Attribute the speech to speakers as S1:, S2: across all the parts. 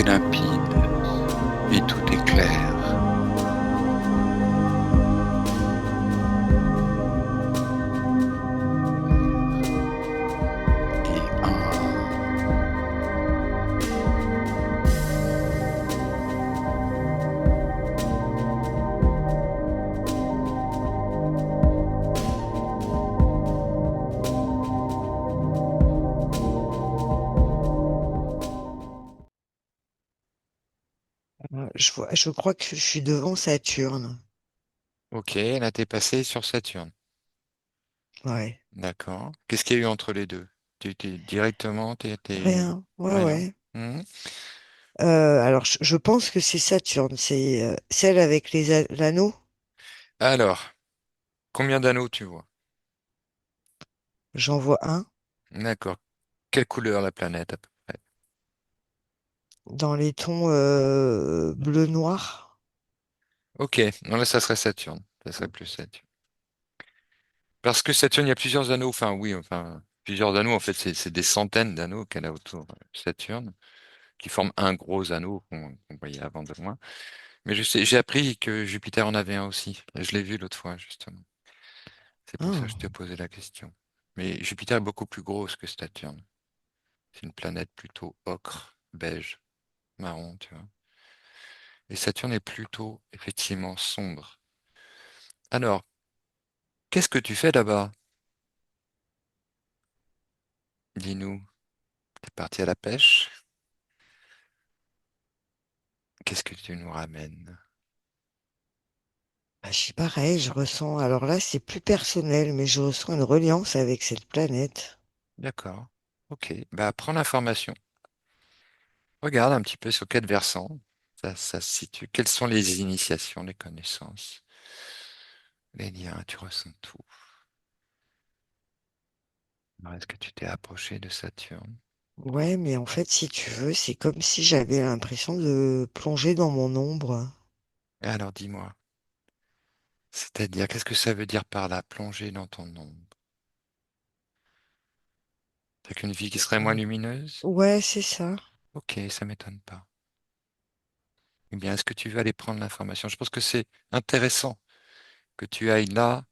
S1: est limpide et tout est clair. Et un,
S2: Je crois que je suis devant Saturne.
S1: ok, là t'es passé sur Saturne.
S2: Ouais.
S1: D'accord. Qu'est-ce qu'il y a eu entre les deux? Directement,
S2: Rien. Ouais,
S1: rien.
S2: ouais.
S1: Mhm.
S2: Alors, je pense que c'est Saturne. C'est celle avec l'anneau.
S1: Alors, combien d'anneaux tu vois?
S2: J'en vois un
S1: D'accord. Quelle couleur la planète à peu près?
S2: dans les tons bleu-noir.
S1: Ok, non là ça serait Saturne. Ça serait plus Saturne. Parce que Saturne, il y a plusieurs anneaux. Enfin oui, enfin plusieurs anneaux. En fait, c'est des centaines d'anneaux qu'elle a autour de Saturne, qui forment un gros anneau qu'on voyait avant de loin. Mais je sais, j'ai appris que Jupiter en avait un aussi. Je l'ai vu l'autre fois, justement. C'est pour ça que je te
S2: Ah.
S1: posais la question. Mais Jupiter est beaucoup plus grosse que Saturne. C'est une planète plutôt ocre, beige, marron, tu vois. Et Saturne est plutôt, effectivement, sombre. Alors, qu'est-ce que tu fais là-bas? Dis-nous. T'es parti à la pêche? Qu'est-ce que tu nous ramènes?
S2: Bah, je suis pareil, je ressens. Alors là, c'est plus personnel, mais je ressens une reliance avec cette planète.
S1: D'accord. Ok. Bah, prends l'information. Regarde un petit peu sur quel versant ça se situe. Quelles sont les initiations, les connaissances, les liens? Tu ressens tout. Alors, est-ce que tu t'es approché de Saturne?
S2: Ouais, mais en fait, si tu veux, c'est comme si j'avais l'impression de plonger dans mon ombre.
S1: Et alors, dis-moi. C'est-à-dire, qu'est-ce que ça veut dire par là, plonger dans ton ombre? T'as qu'une vie qui serait moins
S2: Euh,
S1: lumineuse?
S2: Ouais, c'est ça.
S1: Ok, ça m'étonne pas. Eh bien, est-ce que tu veux aller prendre l'information? Je pense que c'est intéressant que tu ailles là,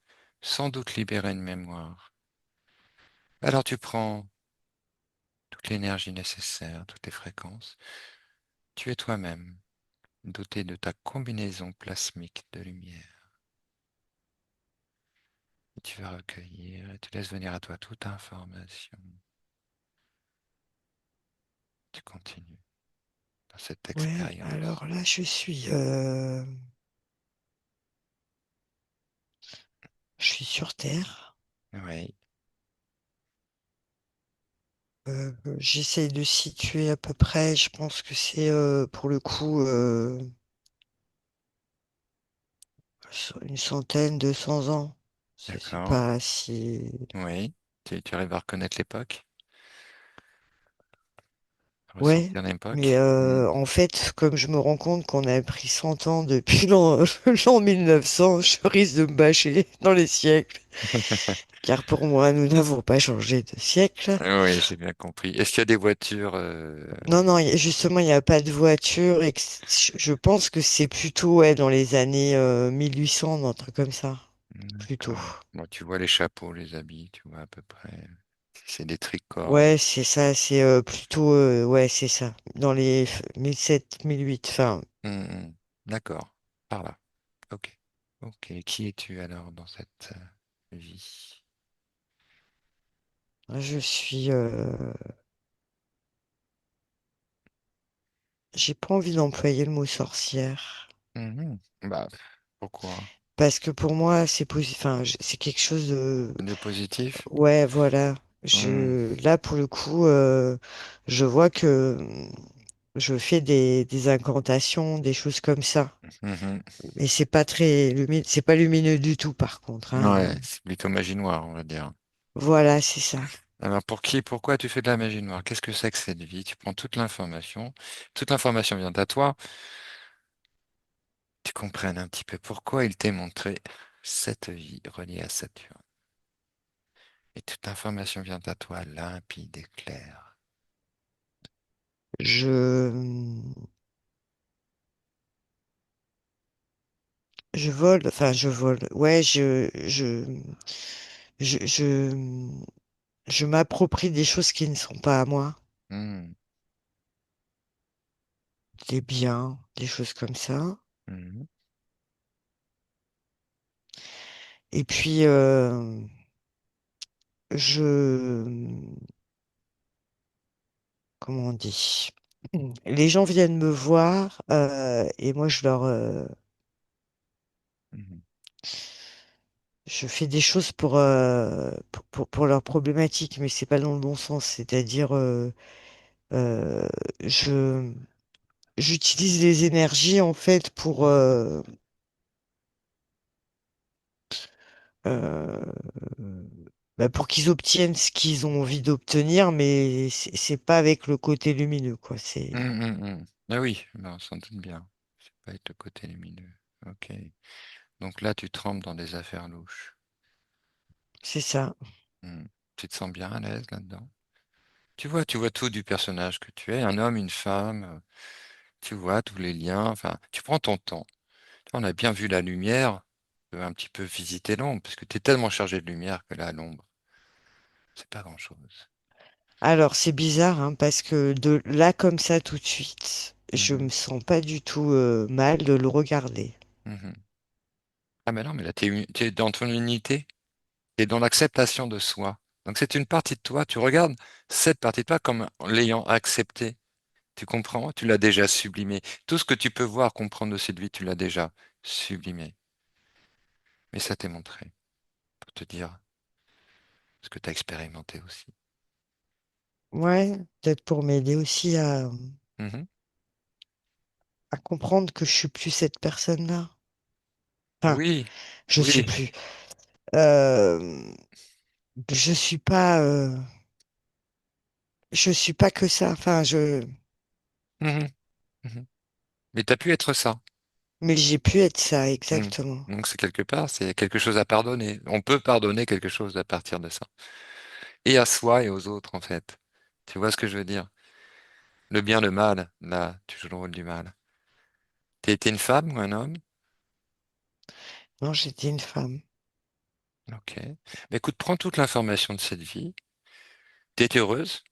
S1: sans doute libérer une mémoire. Alors tu prends toute l'énergie nécessaire, toutes les fréquences. Tu es toi-même, doté de ta combinaison plasmique de lumière. Et tu vas recueillir et tu laisses venir à toi toute information. Tu continues dans cette
S2: Ouais,
S1: expérience.
S2: alors là, je suis sur Terre.
S1: Oui,
S2: J'essaye de situer à peu près. Je pense que c'est pour le coup sur une centaine, 200 ans. C'est
S1: d'accord.
S2: pas si.
S1: Oui, tu arrives à reconnaître l'époque, à
S2: Ouais,
S1: ressentir
S2: mais
S1: l'époque. Hmm.
S2: en fait, comme je me rends compte qu'on a pris 100 ans depuis l'an 1900, je risque de me bâcher dans les siècles. Car pour moi, nous n'avons pas changé de siècle.
S1: Oui, j'ai bien compris. Est-ce qu'il y a des voitures
S2: Non, non, justement, il n'y a pas de voiture et je pense que c'est plutôt ouais, dans les années 1800, un truc comme ça. Plutôt.
S1: d'accord. Bon, tu vois les chapeaux, les habits, tu vois à peu près. C'est des tricornes.
S2: Ouais, c'est ça, c'est plutôt, ouais, c'est ça. Dans les 1007, 1008, enfin,
S1: Hmm, hmm. D'accord. Par là. Ok. Ok. Qui es-tu alors dans cette vie?
S2: je suis, j'ai pas envie d'employer le mot sorcière.
S1: Mhm. Bah, pourquoi?
S2: Parce que pour moi, enfin, c'est quelque chose de,
S1: De positif?
S2: ouais, voilà.
S1: Hmm.
S2: Là, pour le coup, je vois que je fais des incantations, des choses comme ça.
S1: Mhm.
S2: Mais c'est pas très c'est pas lumineux du tout, par contre,
S1: Ouais,
S2: hein.
S1: c'est plutôt magie noire, on va dire.
S2: Voilà, c'est ça.
S1: Alors pour qui, pourquoi tu fais de la magie noire? Qu'est-ce que c'est que cette vie? Tu prends toute l'information vient à toi, tu comprennes un petit peu pourquoi il t'est montré cette vie reliée à Saturne. Et toute l'information vient à toi limpide et claire.
S2: Je, je vole, enfin, je vole. Ouais, je, je m'approprie des choses qui ne sont pas à moi,
S1: Hmm,
S2: des biens, des choses comme ça.
S1: mhm,
S2: Et puis, je, comment on dit? Les gens viennent me voir et moi
S1: mhm,
S2: je fais des choses pour leurs problématiques, mais c'est pas dans le bon sens. C'est-à-dire, euh, je j'utilise les énergies en fait euh, bah, pour qu'ils obtiennent ce qu'ils ont envie d'obtenir, mais c'est pas avec le côté lumineux, quoi.
S1: Ah oui, ben, on s'en doute bien. C'est pas être le côté lumineux. Ok. Donc là, tu trempes dans des affaires louches.
S2: C'est ça.
S1: Hmm. Tu te sens bien à l'aise là-dedans? Tu vois tout du personnage que tu es, un homme, une femme, tu vois tous les liens, enfin, tu prends ton temps. On a bien vu la lumière, tu peux un petit peu visiter l'ombre, parce que tu es tellement chargé de lumière que là, l'ombre, c'est pas grand-chose.
S2: Alors, c'est bizarre, hein, parce que de là, comme ça, tout de suite, je me
S1: Mhm,
S2: sens pas du tout mal de le regarder.
S1: mhm. Ah mais non, mais là, tu es dans ton unité, tu es dans l'acceptation de soi. Donc c'est une partie de toi, tu regardes cette partie de toi comme en l'ayant acceptée. Tu comprends? Tu l'as déjà sublimée. Tout ce que tu peux voir, comprendre de cette vie, tu l'as déjà sublimé. Mais ça t'est montré pour te dire ce que tu as expérimenté aussi.
S2: Ouais, peut-être pour m'aider aussi
S1: Mhm.
S2: à comprendre que je suis plus cette personne-là. Enfin,
S1: Oui,
S2: je suis
S1: oui.
S2: plus. Euh, je suis pas. Je suis pas que ça. Enfin,
S1: Mhm, mhm. Mais tu as pu être ça.
S2: mais j'ai pu être ça,
S1: Mhm.
S2: exactement.
S1: Donc c'est quelque part, c'est quelque chose à pardonner. On peut pardonner quelque chose à partir de ça. Et à soi et aux autres, en fait. Tu vois ce que je veux dire? Le bien, le mal, là, tu joues le rôle du mal. T'as été une femme ou un homme?
S2: Non, j'étais une femme.
S1: Ok. Mais écoute, prends toute l'information de cette vie. T'es heureuse?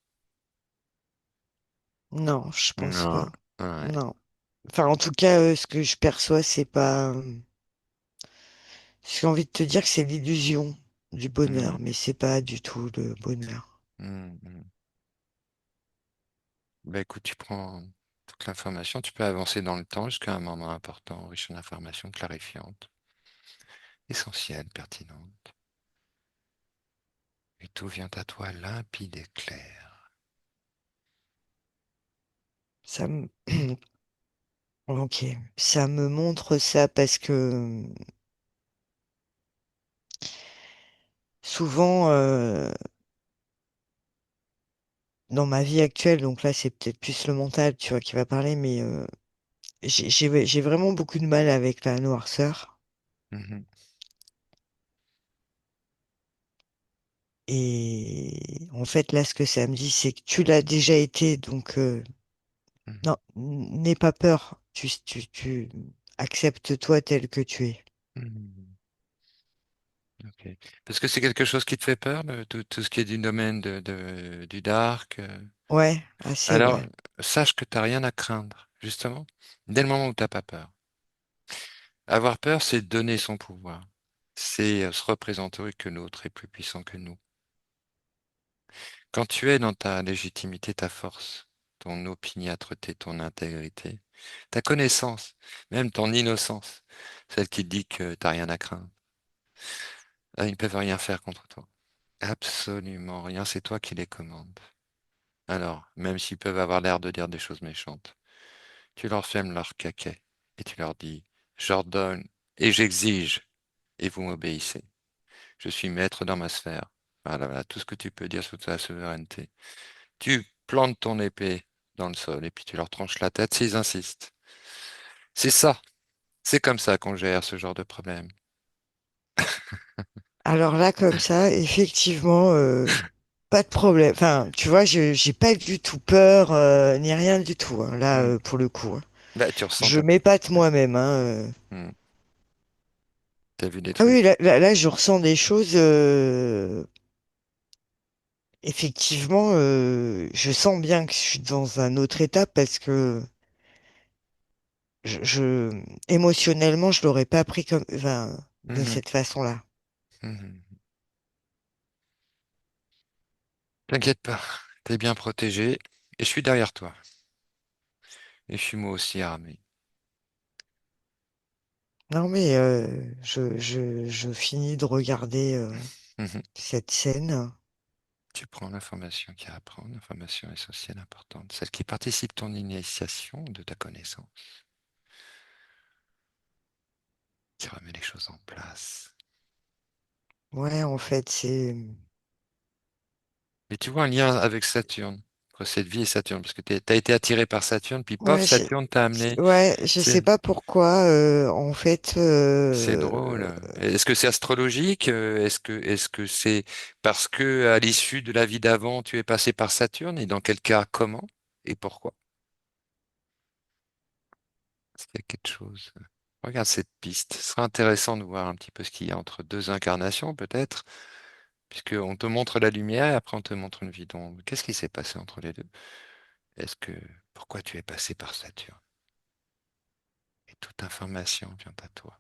S2: Non, je pense
S1: Non.
S2: pas.
S1: Ouais.
S2: Non. Enfin, en tout cas, ce que je perçois, c'est pas. J'ai envie de te dire que c'est l'illusion du bonheur,
S1: Mhm.
S2: mais c'est pas du tout le bonheur.
S1: Mhm. Mhm. Bah écoute, tu prends toute l'information, tu peux avancer dans le temps jusqu'à un moment important, riche en informations clarifiantes, essentielles, pertinentes. Et tout vient à toi limpide et clair.
S2: Ça me... Ok, ça me montre ça parce que souvent, dans ma vie actuelle, donc là, c'est peut-être plus le mental, tu vois, qui va parler, mais j'ai vraiment beaucoup de mal avec la noirceur.
S1: Mhm.
S2: Et en fait, là, ce que ça me dit, c'est que tu l'as déjà été, donc
S1: Mhm.
S2: non, n'aie pas peur. Tu acceptes-toi tel que tu es.
S1: Mhm. Ok. Parce que c'est quelque chose qui te fait peur, tout ce qui est du domaine du dark.
S2: Ouais, assez,
S1: Alors,
S2: ouais.
S1: sache que tu n'as rien à craindre, justement, dès le moment où tu n'as pas peur. Avoir peur, c'est donner son pouvoir. C'est se représenter que l'autre est plus puissant que nous. Quand tu es dans ta légitimité, ta force, ton opiniâtreté, ton intégrité, ta connaissance, même ton innocence, celle qui te dit que tu n'as rien à craindre, ils ne peuvent rien faire contre toi. Absolument rien, c'est toi qui les commandes. Alors, même s'ils peuvent avoir l'air de dire des choses méchantes, tu leur fermes leur caquet et tu leur dis, j'ordonne et j'exige et vous m'obéissez. Je suis maître dans ma sphère. Voilà, voilà, tout ce que tu peux dire sur ta souveraineté. Tu plantes ton épée dans le sol et puis tu leur tranches la tête s'ils insistent. C'est ça. C'est comme ça qu'on gère ce genre de problème.
S2: Alors là, comme ça, effectivement, pas de problème. Enfin, tu vois, j'ai pas du tout peur, ni rien du tout, hein, là,
S1: Hmm.
S2: pour le coup, hein.
S1: Bah, tu ressens
S2: Je
S1: ta...
S2: m'épate
S1: Ouais.
S2: moi-même, hein.
S1: Hmm. T'as vu des
S2: Ah oui,
S1: trucs.
S2: là, je ressens des choses. Effectivement, je sens bien que je suis dans un autre état parce que émotionnellement, je l'aurais pas pris comme, enfin, de
S1: Mhm.
S2: cette façon-là.
S1: Mhm. T'inquiète pas, t'es bien protégé et je suis derrière toi. Et je suis moi aussi armé.
S2: Non, mais je finis de regarder
S1: Mhm.
S2: cette scène.
S1: Tu prends l'information qu'il y a à prendre, l'information essentielle importante, celle qui participe de ton initiation, de ta connaissance, qui remet les choses en place.
S2: Ouais, en fait, c'est.
S1: Et tu vois un lien avec Saturne, entre cette vie et Saturne, parce que tu as été attiré par Saturne, puis pof,
S2: Ouais,
S1: Saturne t'a amené.
S2: ouais, je
S1: C'est
S2: sais pas pourquoi. En fait,
S1: c'est drôle. Est-ce que c'est astrologique? Est-ce que c'est parce que à l'issue de la vie d'avant, tu es passé par Saturne? Et dans quel cas, comment? Et pourquoi? Est-ce qu'il y a quelque chose? Regarde cette piste. Ce sera intéressant de voir un petit peu ce qu'il y a entre deux incarnations, peut-être, puisqu'on te montre la lumière et après on te montre une vie d'ombre. Qu'est-ce qui s'est passé entre les deux? Est-ce que pourquoi tu es passé par Saturne? Et toute information vient à toi.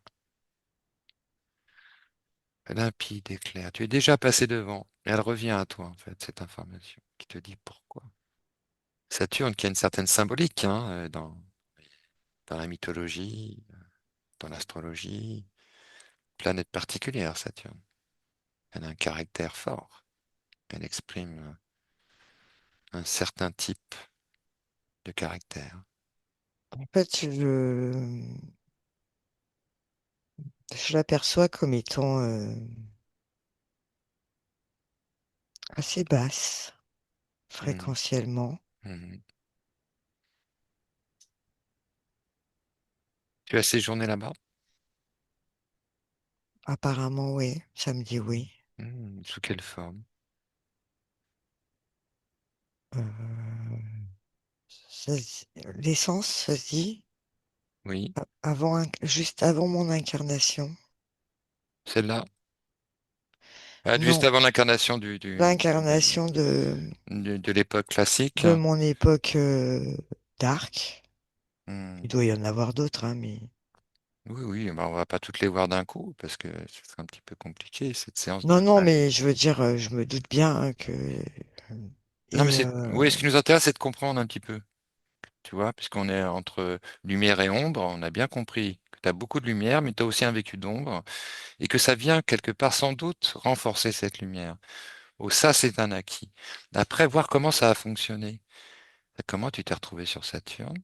S1: Limpide et claire. Tu es déjà passé devant. Et elle revient à toi, en fait, cette information, qui te dit pourquoi. Saturne, qui a une certaine symbolique hein, dans la mythologie, dans l'astrologie, planète particulière, Saturne. Elle a un caractère fort. Elle exprime un certain type de caractère.
S2: en fait, je l'aperçois comme étant assez basse,
S1: Mhm.
S2: fréquentiellement.
S1: Mhm. Tu as séjourné là-bas?
S2: Apparemment, oui, ça me dit oui.
S1: Sous quelle forme?
S2: Euh, L'essence, ça se dit,
S1: Oui,
S2: juste avant mon incarnation.
S1: celle-là. Ah, juste
S2: Non,
S1: avant l'incarnation
S2: l'incarnation
S1: de l'époque classique.
S2: de mon époque dark. Il
S1: Hmm.
S2: doit y en avoir d'autres, hein, mais.
S1: Oui, oui, bah, on va pas toutes les voir d'un coup parce que ce serait un petit peu compliqué cette séance de
S2: Non, non,
S1: plage.
S2: mais je veux dire, je me doute bien hein, que.
S1: Non, mais
S2: Et
S1: oui, ce qui nous intéresse, c'est de comprendre un petit peu, tu vois, puisqu'on est entre lumière et ombre, on a bien compris que tu as beaucoup de lumière, mais tu as aussi un vécu d'ombre, et que ça vient quelque part sans doute renforcer cette lumière. Oh, ça, c'est un acquis. Après, voir comment ça a fonctionné. Comment tu t'es retrouvé sur Saturne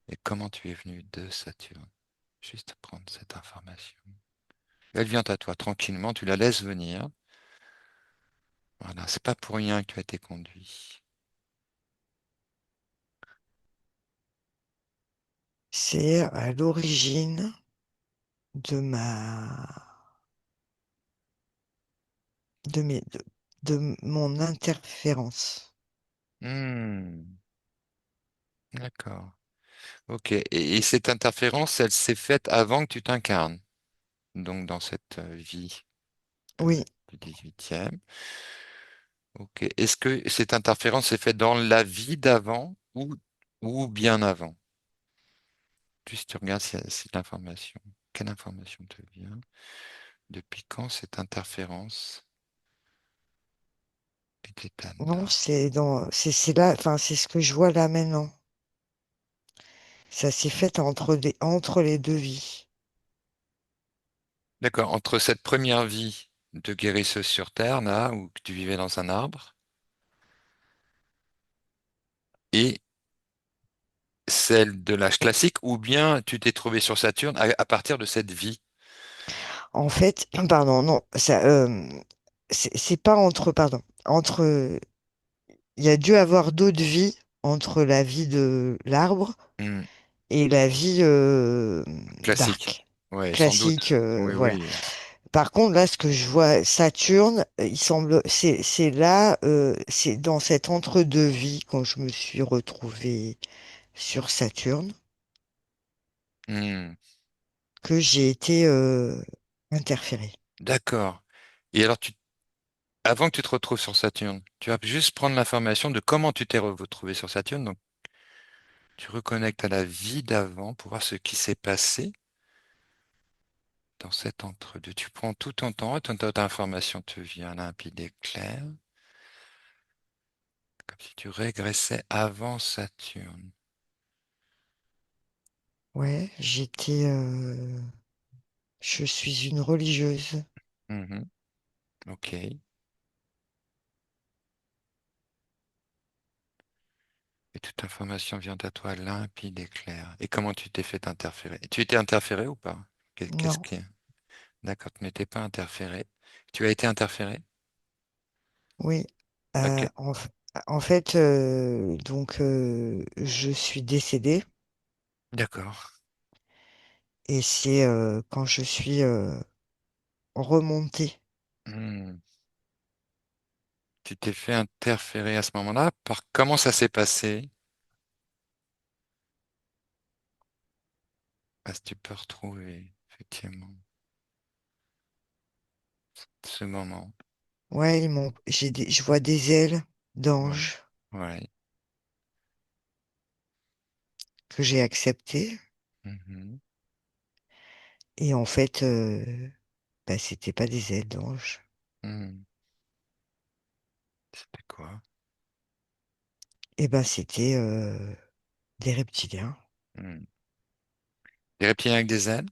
S1: et comment tu es venu de Saturne. Juste prendre cette information. Elle vient à toi tranquillement, tu la laisses venir. Voilà, c'est pas pour rien que tu as été conduit.
S2: c'est à l'origine de ma. De mes. De mon interférence.
S1: Hmm, d'accord. Ok. Et cette interférence, elle s'est faite avant que tu t'incarnes. Donc dans cette vie euh,
S2: Oui,
S1: du 18e. Ok. Est-ce que cette interférence s'est faite dans la vie d'avant ou bien avant? Juste tu regardes si l'information. Quelle information te vient? Depuis quand cette interférence était
S2: non,
S1: là?
S2: c'est là, enfin, c'est ce que je vois là maintenant. Ça s'est fait entre les deux vies.
S1: D'accord. Entre cette première vie de guérisseuse sur Terre, là, où tu vivais dans un arbre, et celle de l'âge classique, ou bien tu t'es trouvé sur Saturne à partir de cette vie.
S2: En fait, pardon, non, c'est pas entre, pardon, entre, il y a dû avoir d'autres vies entre la vie de l'arbre
S1: Hmm,
S2: et la vie
S1: classique.
S2: dark,
S1: Ouais, sans doute.
S2: classique,
S1: Oui,
S2: voilà.
S1: oui.
S2: Par contre, là, ce que je vois, Saturne, il semble, c'est là, c'est dans cette entre-deux-vie, quand je me suis retrouvée sur Saturne,
S1: Hmm,
S2: que j'ai été interférée.
S1: d'accord. Et alors, avant que tu te retrouves sur Saturne, tu vas juste prendre l'information de comment tu t'es retrouvé sur Saturne. Donc, tu reconnectes à la vie d'avant pour voir ce qui s'est passé dans cet entre-deux. Tu prends tout ton temps et toute information te vient limpide et claire, comme si tu régressais avant Saturne.
S2: Ouais, je suis une religieuse.
S1: Mhm. Ok. Et toute information vient à toi limpide et claire. Et comment tu t'es fait interférer? Tu étais interféré ou pas? Qu'est-ce
S2: Non,
S1: qui est? D'accord, tu n'étais pas interféré. Tu as été interféré?
S2: oui.
S1: Ok.
S2: En fait, donc, je suis décédée
S1: D'accord.
S2: et c'est quand je suis remontée.
S1: Hmm. Tu t'es fait interférer à ce moment-là. Par comment ça s'est passé? Ah, si tu peux retrouver, effectivement, ce moment.
S2: Ouais, je vois des ailes
S1: Ouais.
S2: d'ange
S1: Ouais.
S2: que j'ai acceptées.
S1: Mhm.
S2: Et en fait, bah, c'était pas des ailes d'ange.
S1: Hmm. C'était quoi?
S2: Et ben, c'était des reptiliens.
S1: Hmm. Des reptiliens avec des ailes?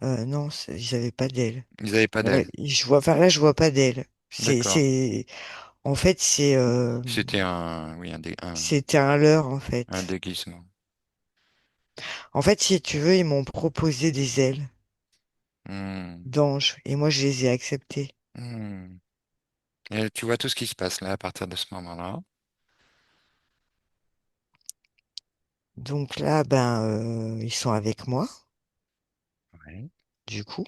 S2: Non, ils avaient pas d'ailes.
S1: Ils n'avaient pas d'ailes.
S2: Enfin là, je vois pas d'ailes.
S1: D'accord.
S2: En fait,
S1: C'était oui,
S2: c'était un leurre, en
S1: un
S2: fait.
S1: déguisement.
S2: En fait, si tu veux, ils m'ont proposé des ailes
S1: Hmm.
S2: d'ange. Et moi, je les ai acceptées.
S1: Hmm. Et tu vois tout ce qui se passe là à partir de ce moment-là.
S2: Donc là, ben, ils sont avec moi,
S1: Oui.
S2: du coup.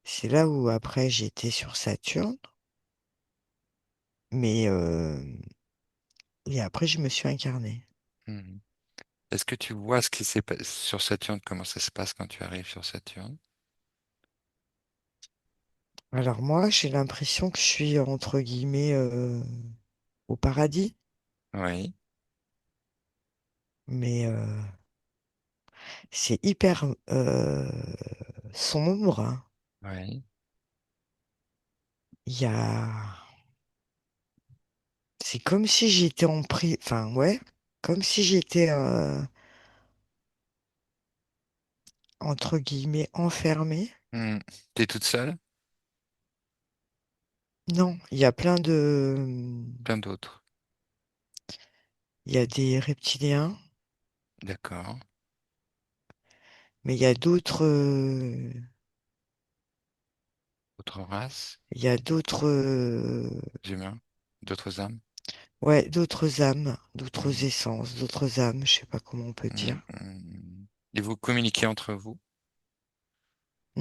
S2: C'est là où après j'étais sur Saturne, mais et après je me suis incarnée.
S1: Hmm. Est-ce que tu vois ce qui s'est passé sur Saturne, comment ça se passe quand tu arrives sur Saturne?
S2: Alors moi, j'ai l'impression que je suis entre guillemets au paradis,
S1: Oui.
S2: mais c'est hyper sombre, hein.
S1: Oui.
S2: Il y a, c'est comme si j'étais enfin ouais, comme si j'étais entre guillemets enfermée.
S1: Hmm. T'es toute seule?
S2: Non, il y a
S1: Plein d'autres.
S2: il y a des reptiliens,
S1: D'accord.
S2: mais il y a d'autres.
S1: D'autres races,
S2: Il y a d'autres
S1: humains, d'autres âmes.
S2: ouais, d'autres âmes, d'autres
S1: Hmm.
S2: essences, d'autres âmes, je sais pas comment on peut
S1: Hmm.
S2: dire.
S1: Hmm. Et vous communiquez entre vous?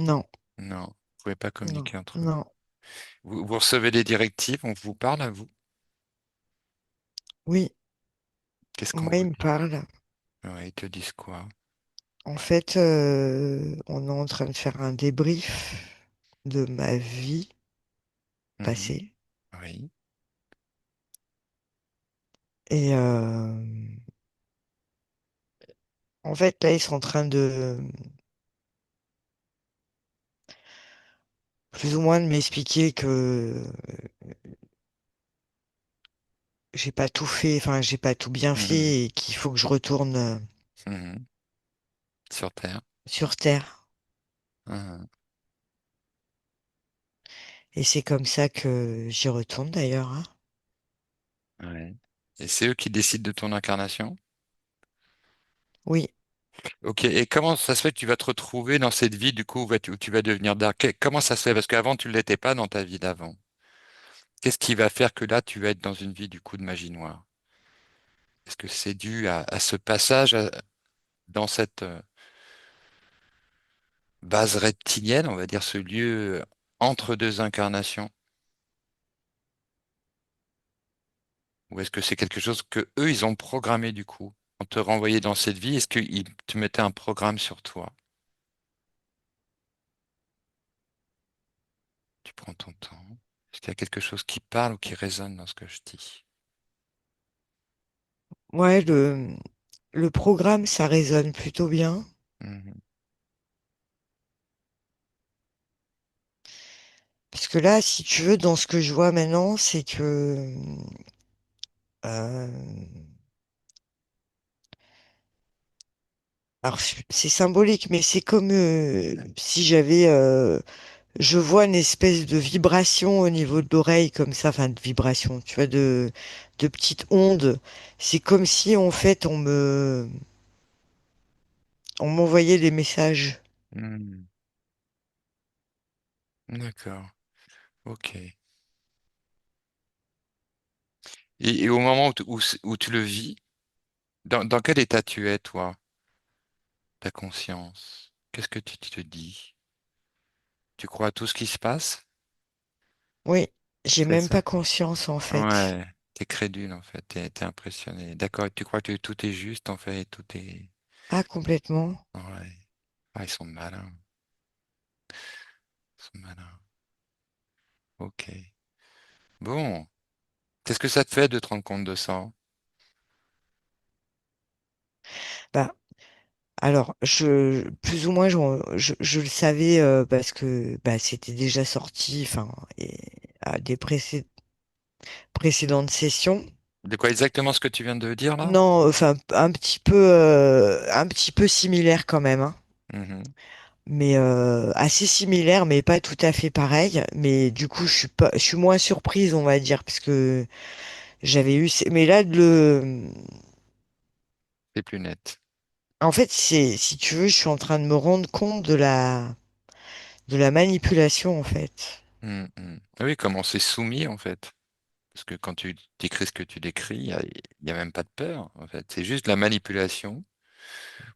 S2: Non,
S1: Non, vous pouvez pas
S2: non,
S1: communiquer entre vous.
S2: non.
S1: Vous recevez des directives, on vous parle à vous.
S2: Oui,
S1: Qu'est-ce qu'on
S2: moi,
S1: vous
S2: il me
S1: dit?
S2: parle.
S1: Ouais, ils te disent quoi?
S2: En fait, on est en train de faire un débrief de ma vie
S1: Mhm.
S2: passée.
S1: Oui.
S2: Et en fait, là, ils sont en train de plus ou moins de m'expliquer que j'ai pas tout fait, enfin, j'ai pas tout bien
S1: Mhm.
S2: fait et qu'il faut que je retourne
S1: Mhm. Sur Terre.
S2: sur Terre.
S1: Mhm.
S2: Et c'est comme ça que j'y retourne d'ailleurs, hein.
S1: Ouais. Et c'est eux qui décident de ton incarnation?
S2: Oui.
S1: Ok, et comment ça se fait que tu vas te retrouver dans cette vie, du coup, où tu vas devenir dark? Comment ça se fait? Parce qu'avant, tu ne l'étais pas dans ta vie d'avant. Qu'est-ce qui va faire que là, tu vas être dans une vie, du coup, de magie noire? Est-ce que c'est dû à ce passage? dans cette base reptilienne, on va dire ce lieu entre deux incarnations? Ou est-ce que c'est quelque chose que eux, ils ont programmé du coup? On te renvoyait dans cette vie, est-ce qu'ils te mettaient un programme sur toi? Tu prends ton temps. Est-ce qu'il y a quelque chose qui parle ou qui résonne dans ce que je dis?
S2: Ouais, le programme, ça résonne plutôt bien.
S1: Mhm.
S2: Parce que là, si tu veux, dans ce que je vois maintenant, c'est que euh, alors c'est symbolique, mais c'est comme si j'avais je vois une espèce de vibration au niveau de l'oreille comme ça, enfin de vibration, tu vois, de petites ondes. C'est comme si en fait on m'envoyait des messages.
S1: Hmm. D'accord, ok. Et au moment où tu le vis, dans quel état tu es, toi, ta conscience? Qu'est-ce que tu te dis? Tu crois à tout ce qui se passe?
S2: Oui, j'ai
S1: C'est
S2: même
S1: ça?
S2: pas conscience en fait.
S1: Ouais, t'es crédule en fait, t'es impressionné. D'accord, et tu crois que tout est juste en fait, tout est...
S2: Ah, complètement.
S1: Ouais. Ah, ils sont malins, ils sont malins. Ok. Bon, qu'est-ce que ça te fait de te rendre compte de ça?
S2: Bah, alors, plus ou moins, je le savais parce que bah, c'était déjà sorti, enfin, et, à des précédentes sessions.
S1: De quoi exactement ce que tu viens de dire là?
S2: Non, enfin, un petit peu similaire quand même, hein.
S1: Mhm.
S2: Mais assez similaire, mais pas tout à fait pareil. Mais du coup, je suis moins surprise, on va dire, parce que j'avais eu, mais là,
S1: C'est plus net.
S2: en fait, si tu veux, je suis en train de me rendre compte de la manipulation, en fait.
S1: Mhm. Ah oui, comment c'est soumis en fait. Parce que quand tu décris ce que tu décris, il y a même pas de peur en fait. C'est juste la manipulation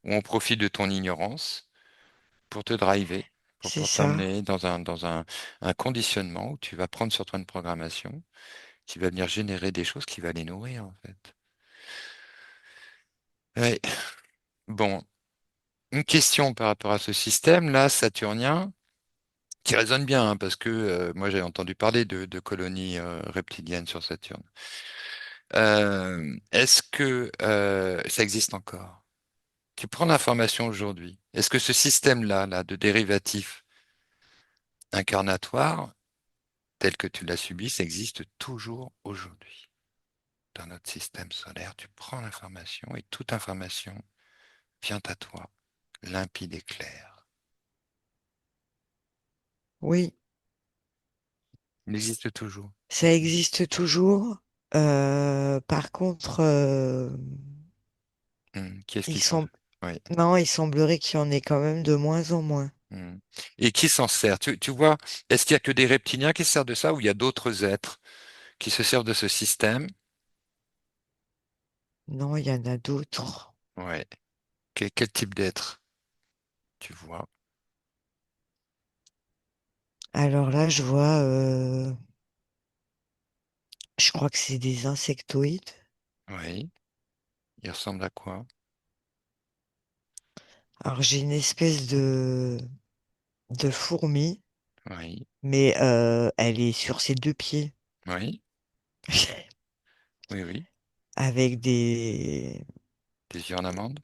S1: où on profite de ton ignorance pour te driver,
S2: C'est
S1: pour
S2: ça,
S1: t'amener un conditionnement où tu vas prendre sur toi une programmation qui va venir générer des choses qui va les nourrir en fait. Ouais. Bon, une question par rapport à ce système-là, saturnien, qui résonne bien, hein, parce que moi j'ai entendu parler de colonies reptiliennes sur Saturne. Est-ce que ça existe encore? Tu prends l'information aujourd'hui. Est-ce que ce système-là, là, de dérivatif incarnatoire, tel que tu l'as subi, ça existe toujours aujourd'hui? Dans notre système solaire, tu prends l'information et toute information vient à toi, limpide et claire.
S2: oui,
S1: Il existe toujours.
S2: ça existe toujours. Par contre,
S1: Qui est-ce
S2: il
S1: qui s'en...
S2: semble,
S1: Oui.
S2: non, il semblerait qu'il y en ait quand même de moins en moins.
S1: Hmm. Et qui s'en sert? Tu vois, est-ce qu'il y a que des reptiliens qui se servent de ça ou il y a d'autres êtres qui se servent de ce système?
S2: Non, il y en a d'autres.
S1: Ouais. Quel type d'être, tu vois?
S2: Alors là, je crois que c'est des insectoïdes.
S1: Oui. Il ressemble à quoi?
S2: Alors j'ai une espèce de fourmi,
S1: Oui.
S2: mais elle est sur ses deux pieds,
S1: Oui. Oui, oui.
S2: avec des...
S1: Des yeux en amande?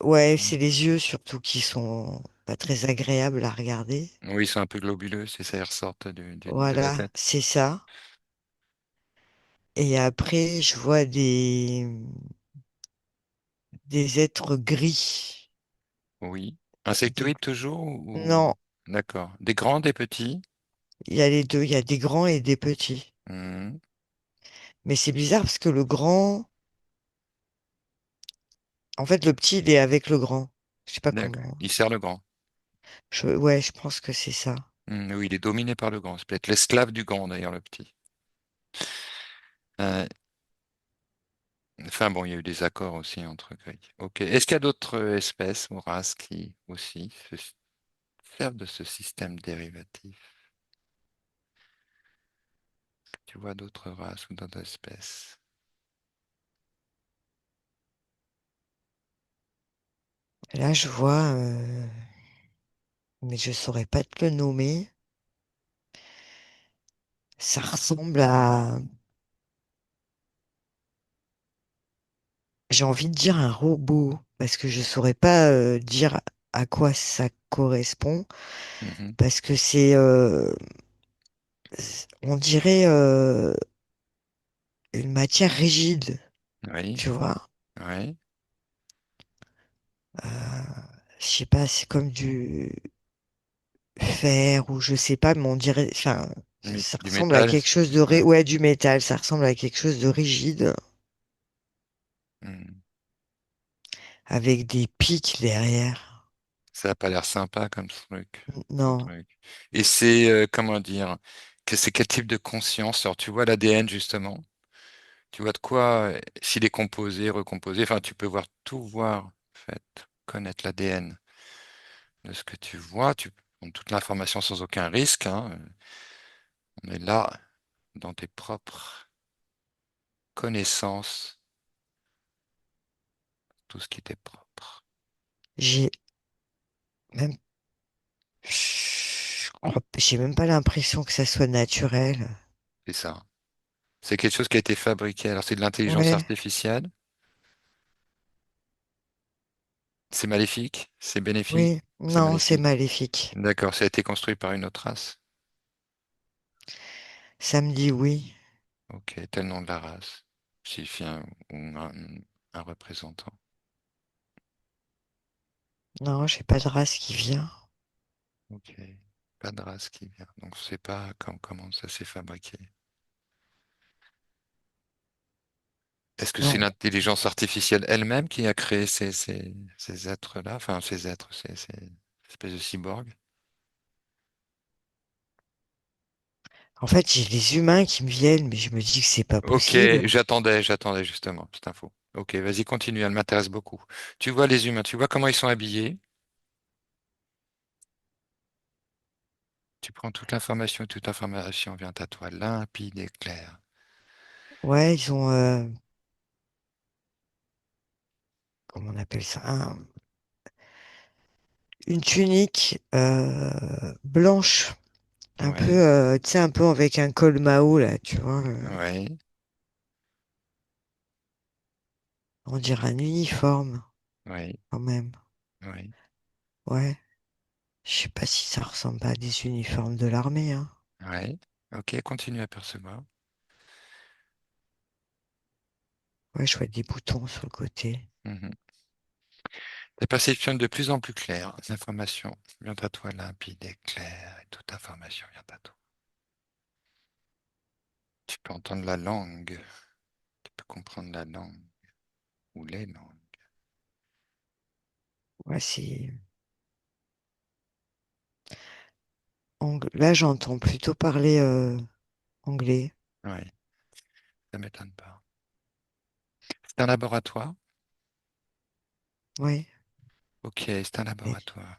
S2: Ouais, c'est les yeux surtout qui sont pas très agréables à regarder.
S1: Oui, ils sont un peu globuleux, c'est ça, ils ressortent de la
S2: Voilà,
S1: tête.
S2: c'est ça. Et après, je vois des êtres gris.
S1: Oui.
S2: Des...
S1: Insectoïdes toujours
S2: Non,
S1: D'accord. Des grands, des petits?
S2: il y a les deux, il y a des grands et des petits.
S1: Mhm.
S2: Mais c'est bizarre parce que le grand, en fait, le petit, il est avec le grand. Je sais pas
S1: D'accord.
S2: comment.
S1: Il sert le grand.
S2: Ouais, je pense que c'est ça.
S1: Oui, il est dominé par le grand. C'est peut-être l'esclave du grand, d'ailleurs, le petit. Enfin bon, il y a eu des accords aussi entre Grecs. Ok. Est-ce qu'il y a d'autres espèces ou races qui aussi se servent de ce système dérivatif? Tu vois d'autres races ou d'autres espèces?
S2: Là, je vois, mais je saurais pas te le nommer. Ça ressemble à, j'ai envie de dire un robot, parce que je saurais pas dire à quoi ça correspond,
S1: Mhm.
S2: parce que on dirait une matière rigide,
S1: Oui,
S2: tu vois.
S1: oui.
S2: Euh, je sais pas, c'est comme du fer ou je sais pas, mais on dirait, enfin, ça
S1: Du
S2: ressemble à
S1: métal.
S2: quelque chose de,
S1: Ouais.
S2: ouais, du métal, ça ressemble à quelque chose de rigide
S1: Hmm.
S2: avec des pics derrière.
S1: Ça n'a pas l'air sympa comme truc. Comme
S2: Non,
S1: truc. Et c'est, comment dire, que c'est quel type de conscience? Alors, tu vois l'ADN justement. Tu vois de quoi, s'il est composé, recomposé, enfin, tu peux voir tout voir, en fait, connaître l'ADN de ce que tu vois. Tu prends toute l'information sans aucun risque, hein. On est là dans tes propres connaissances, tout ce qui t'est propre.
S2: j'ai même, j'ai même pas l'impression que ça soit naturel.
S1: C'est ça. C'est quelque chose qui a été fabriqué. Alors, c'est de l'intelligence
S2: Ouais,
S1: artificielle. C'est maléfique, c'est bénéfique,
S2: oui,
S1: c'est
S2: non, c'est
S1: maléfique.
S2: maléfique.
S1: D'accord, ça a été construit par une autre race.
S2: Ça me dit oui.
S1: Ok, tel nom de la race. Signifie ou un représentant.
S2: Non, j'ai pas de race qui vient.
S1: Ok, pas de race qui vient. Donc, je sais pas comment ça s'est fabriqué. Est-ce que c'est
S2: Non.
S1: l'intelligence artificielle elle-même qui a créé ces êtres-là? Enfin, ces êtres, ces espèces de cyborgs?
S2: En fait, j'ai les humains qui me viennent, mais je me dis que c'est pas
S1: Ok,
S2: possible.
S1: j'attendais justement cette info. Ok, vas-y, continue, elle m'intéresse beaucoup. Tu vois les humains, tu vois comment ils sont habillés? Tu prends toute l'information vient à toi, limpide et claire.
S2: Ouais, ils ont, comment on appelle ça? Une tunique blanche, un peu,
S1: Oui,
S2: tu sais, un peu avec un col Mao, là, tu vois.
S1: oui,
S2: On dirait un uniforme,
S1: oui,
S2: quand même.
S1: oui,
S2: Ouais. Je sais pas si ça ressemble pas à des uniformes de l'armée, hein.
S1: oui. Ok, continue à percevoir.
S2: Ouais, je vois des boutons sur le côté.
S1: Mhm. Ta perception est de plus en plus claire. L'information vient à toi limpide et claire, et toute information vient à toi. Tu peux entendre la langue, tu peux comprendre la langue ou les langues.
S2: Ouais, là, j'entends plutôt parler anglais.
S1: Oui, ça m'étonne pas. C'est un laboratoire?
S2: Ouais.
S1: Ok, c'est un
S2: Mais-
S1: laboratoire.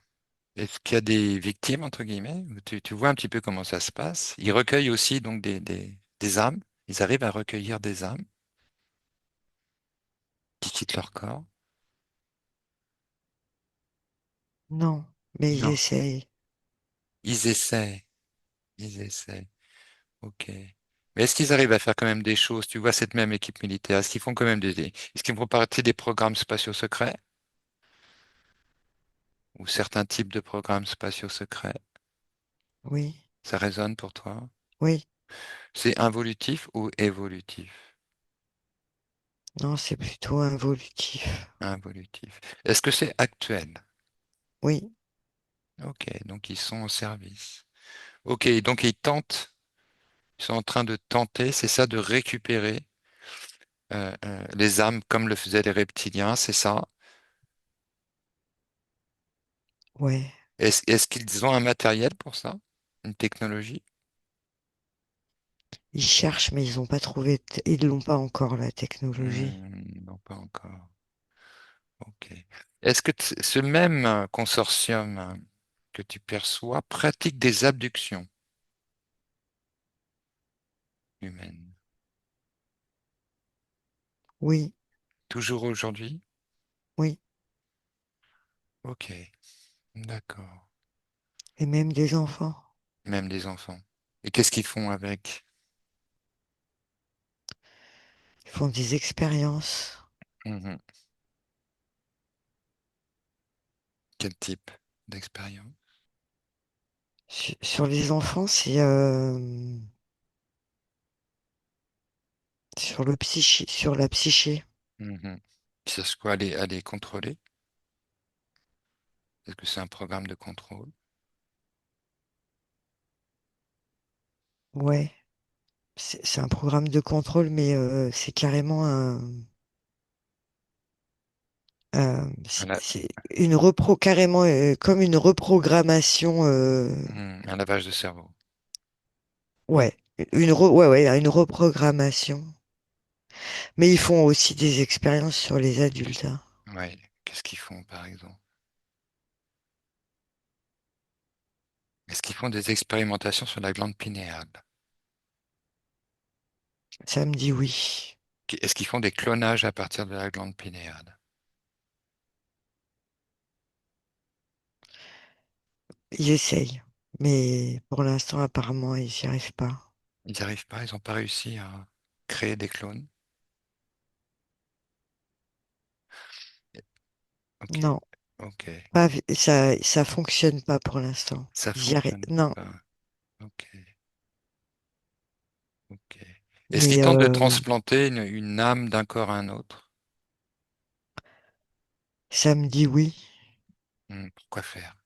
S1: Est-ce qu'il y a des victimes, entre guillemets? Tu vois un petit peu comment ça se passe? Ils recueillent aussi donc des âmes. Ils arrivent à recueillir des âmes qui quittent leur corps.
S2: Non, mais ils
S1: Non,
S2: essayent.
S1: ils essaient. Ils essaient. Ok. Mais est-ce qu'ils arrivent à faire quand même des choses? Tu vois cette même équipe militaire, est-ce qu'ils font quand même est-ce qu'ils font partie des programmes spatiaux secrets? Ou certains types de programmes spatiaux secrets?
S2: Oui,
S1: Ça résonne pour toi?
S2: oui.
S1: C'est involutif ou évolutif?
S2: Non, c'est plutôt involutif.
S1: Involutif. Est-ce que c'est actuel?
S2: Oui,
S1: Ok, donc ils sont au service. Ok, donc ils sont en train de tenter, c'est ça, de récupérer les âmes comme le faisaient les reptiliens, c'est ça?
S2: ouais.
S1: Est-ce qu'ils ont un matériel pour ça? Une technologie?
S2: Ils cherchent, mais ils n'ont pas trouvé, ils l'ont pas encore, la technologie.
S1: Non, pas encore. Ok. Est-ce que ce même consortium que tu perçois pratique des abductions humaines?
S2: Oui,
S1: Toujours aujourd'hui?
S2: oui.
S1: Ok, d'accord.
S2: Et même des enfants.
S1: Même des enfants. Et qu'est-ce qu'ils font avec?
S2: Ils font des expériences.
S1: Mhm. Quel type d'expérience?
S2: Sur les enfants, c'est sur le psyché, sur la psyché.
S1: Mhm. Ils cherchent quoi à les contrôler? Est-ce que c'est un programme de contrôle?
S2: Ouais. C'est un programme de contrôle, mais c'est carrément
S1: Un, la-
S2: c'est une carrément comme une reprogrammation.
S1: un lavage de cerveau.
S2: Ouais, ouais, ouais, une reprogrammation. Mais ils font aussi des expériences sur les adultes, hein.
S1: Ouais. Qu'est-ce qu'ils font, par exemple? Est-ce qu'ils font des expérimentations sur la glande pinéale?
S2: Ça me dit oui.
S1: Est-ce qu'ils font des clonages à partir de la glande pinéale?
S2: Ils essayent. Mais pour l'instant, apparemment, ils n'y arrivent pas.
S1: Ils n'y arrivent pas, ils n'ont pas réussi à créer des clones. Ok,
S2: Non,
S1: ok.
S2: ça fonctionne pas pour l'instant.
S1: Ça
S2: Ils y arrivent.
S1: fonctionne
S2: Non,
S1: pas. Ok, ok. Est-ce qu'ils
S2: mais
S1: tentent de transplanter une âme d'un corps à un autre?
S2: ça me dit oui.
S1: Pourquoi faire?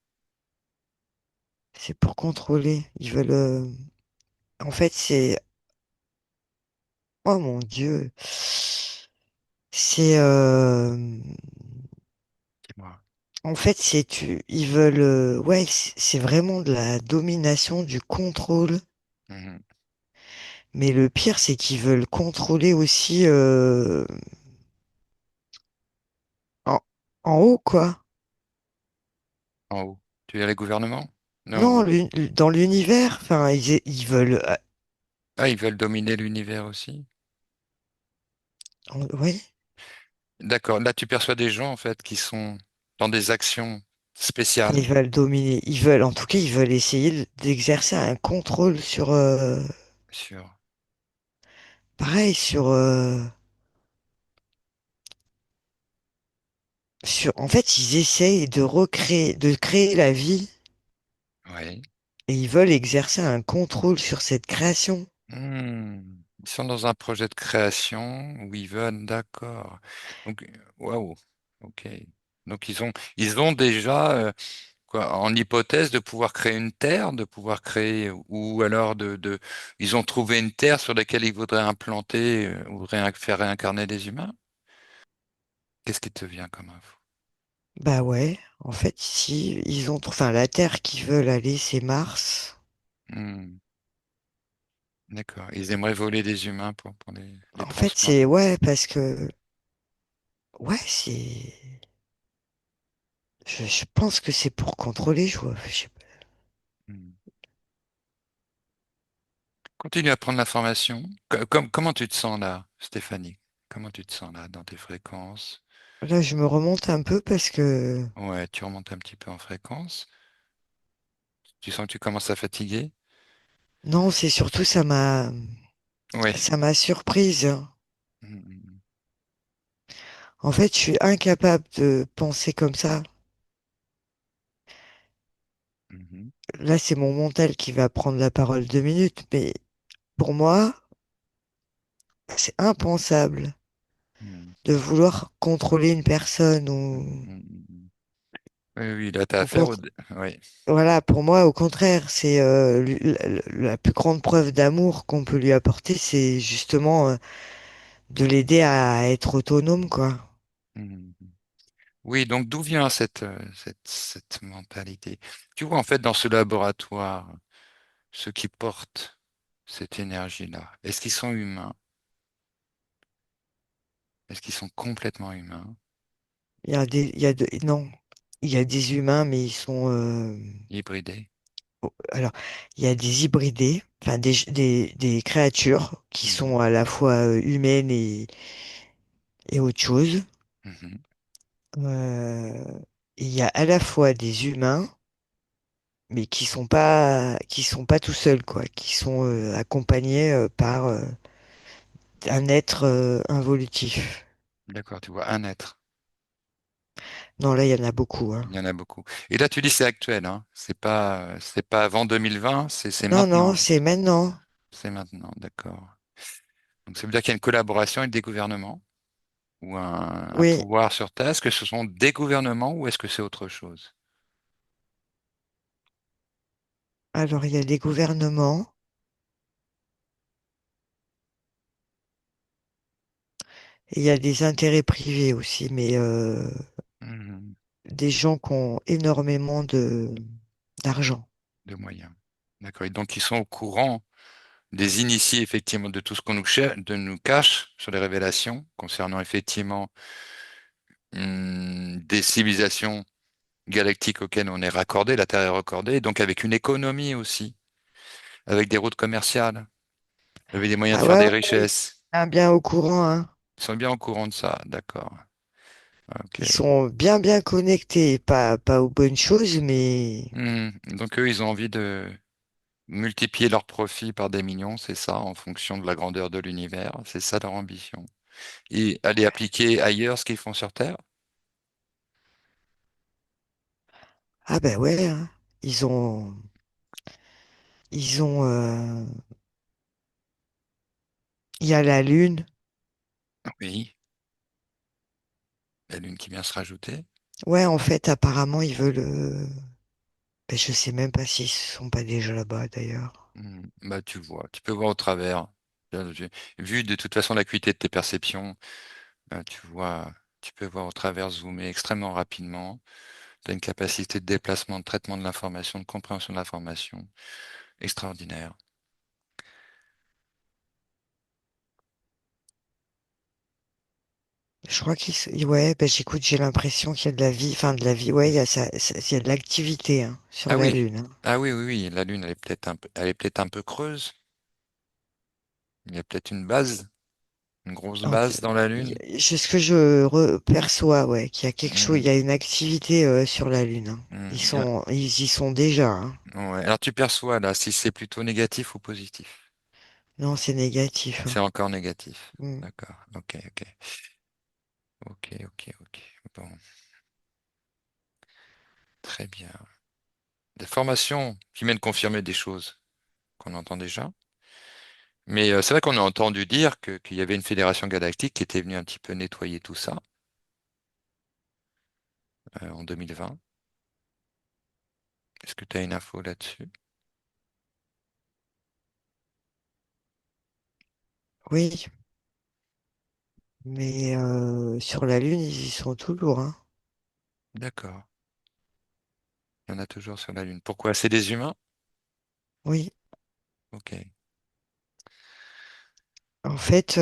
S2: C'est pour contrôler. Ils veulent. En fait, c'est. Oh mon Dieu. C'est.
S1: Dis-moi.
S2: En fait, ils veulent. Ouais, c'est vraiment de la domination, du contrôle.
S1: Mhm.
S2: Mais le pire, c'est qu'ils veulent contrôler aussi en, en haut, quoi.
S1: En haut. Tu veux les gouvernements?
S2: Non,
S1: Non.
S2: dans l'univers. Enfin, ils veulent.
S1: Ah, ils veulent dominer l'univers aussi?
S2: Ouais.
S1: D'accord. Là, tu perçois des gens, en fait, qui sont dans des actions
S2: Enfin, ils
S1: spéciales.
S2: veulent dominer. Ils veulent, en tout cas, ils veulent essayer d'exercer un contrôle sur.
S1: Sur.
S2: Pareil, en fait, ils essayent de créer la vie
S1: Oui.
S2: et ils veulent exercer un contrôle sur cette création.
S1: Hmm. Ils sont dans un projet de création où ils veulent, d'accord. Donc, waouh. Ok. Donc, ils ont déjà, quoi, en hypothèse de pouvoir créer une terre, de pouvoir créer, ou alors ils ont trouvé une terre sur laquelle ils voudraient implanter ou faire réincarner des humains. Qu'est-ce qui te vient comme info?
S2: Bah ouais, en fait, si ils ont, enfin, la Terre qu'ils veulent aller, c'est Mars.
S1: Hmm. D'accord. Ils aimeraient voler des humains pour les
S2: En fait, c'est,
S1: transplanter.
S2: ouais, parce que, ouais, je pense que c'est pour contrôler, je sais pas.
S1: Hmm. Continue à prendre l'information. Comment tu te sens là, Stéphanie? Comment tu te sens là dans tes fréquences?
S2: Là, je me remonte un peu parce que,
S1: Ouais, tu remontes un petit peu en fréquence. Tu sens que tu commences à fatiguer?
S2: non, c'est surtout,
S1: Oui.
S2: ça m'a surprise.
S1: Mhm,
S2: En fait, je suis incapable de penser comme ça.
S1: mhm,
S2: Là, c'est mon mental qui va prendre la parole 2 minutes, mais pour moi, c'est impensable
S1: mhm,
S2: de vouloir contrôler une personne
S1: mhm, mhm. Oui, oui, là, tu as
S2: au
S1: affaire
S2: con-
S1: Oui.
S2: voilà, pour moi, au contraire, c'est la plus grande preuve d'amour qu'on peut lui apporter, c'est justement de l'aider à être autonome, quoi.
S1: Mhm. Oui, donc d'où vient cette mentalité? Tu vois, en fait, dans ce laboratoire, ceux qui portent cette énergie-là? Est-ce qu'ils sont humains? Est-ce qu'ils sont complètement humains,
S2: Non, il y a des humains, mais ils sont,
S1: hybridés?
S2: alors, il y a des hybridés, enfin des créatures qui
S1: Mhm,
S2: sont à la fois humaines et autre chose.
S1: mhm.
S2: Euh, il y a à la fois des humains, mais qui sont pas tout seuls, quoi, qui sont accompagnés par un être involutif.
S1: D'accord, tu vois, un être.
S2: Non, là, il y en a beaucoup, hein.
S1: Il y en a beaucoup. Et là, tu dis c'est actuel, hein. C'est pas avant 2020, c'est
S2: Non, non,
S1: maintenant.
S2: c'est maintenant.
S1: C'est maintenant, d'accord. Donc ça veut dire qu'il y a une collaboration avec des gouvernements ou un
S2: Oui,
S1: pouvoir sur Terre. Est-ce que ce sont des gouvernements ou est-ce que c'est autre chose?
S2: alors il y a des gouvernements et il y a des intérêts privés aussi, mais
S1: Mhm.
S2: des gens qui ont énormément de d'argent.
S1: De moyens. D'accord. Et donc ils sont au courant des initiés effectivement de tout ce qu'on de nous cache sur les révélations concernant effectivement des civilisations galactiques auxquelles on est raccordé, la Terre est raccordée, et donc avec une économie aussi, avec des routes commerciales, avec des moyens de
S2: Ah
S1: faire
S2: ouais,
S1: des
S2: ouais,
S1: richesses.
S2: bien au courant, hein.
S1: Ils sont bien au courant de ça, d'accord. Ok.
S2: Ils sont bien connectés, pas aux bonnes choses, mais
S1: Donc eux, ils ont envie de multiplier leurs profits par des millions, c'est ça, en fonction de la grandeur de l'univers, c'est ça leur ambition. Et aller appliquer ailleurs ce qu'ils font sur Terre?
S2: ah ben ouais, hein. Ils ont ils ont il y a la Lune.
S1: Oui, la Lune qui vient se rajouter.
S2: Ouais, en fait, apparemment, ils veulent. Ben, je sais même pas s'ils sont pas déjà là-bas d'ailleurs.
S1: Bah, tu vois, tu peux voir au travers. Vu de toute façon l'acuité de tes perceptions, tu vois, tu peux voir au travers, zoomer extrêmement rapidement. Tu as une capacité de déplacement, de traitement de l'information, de compréhension de l'information extraordinaire.
S2: Je crois ouais, ben j'écoute, j'ai l'impression qu'il y a de la vie, enfin de la vie, ouais, il y a de l'activité hein, sur
S1: Ah
S2: la
S1: oui,
S2: Lune, hein.
S1: ah oui, oui, oui, la Lune, elle est peut-être un peu creuse. Il y a peut-être une base, une grosse
S2: En fait,
S1: base dans la Lune.
S2: ce que je perçois, ouais, qu'il y a quelque chose, il
S1: Mhm,
S2: y a une activité sur la Lune, hein.
S1: mhm.
S2: Ils y sont déjà, hein.
S1: Ouais. Alors tu perçois là si c'est plutôt négatif ou positif.
S2: Non, c'est négatif,
S1: C'est
S2: hein.
S1: encore négatif.
S2: Mm.
S1: D'accord. Ok, ok. Ok, ok, ok. Bon, très bien. Des formations qui viennent confirmer des choses qu'on entend déjà. Mais c'est vrai qu'on a entendu dire qu'il y avait une fédération galactique qui était venue un petit peu nettoyer tout ça en 2020. Est-ce que tu as une info là-dessus?
S2: Oui, mais sur la Lune, ils y sont toujours, hein.
S1: D'accord. Il y en a toujours sur la Lune. Pourquoi? C'est des humains?
S2: Oui,
S1: Ok.
S2: en fait,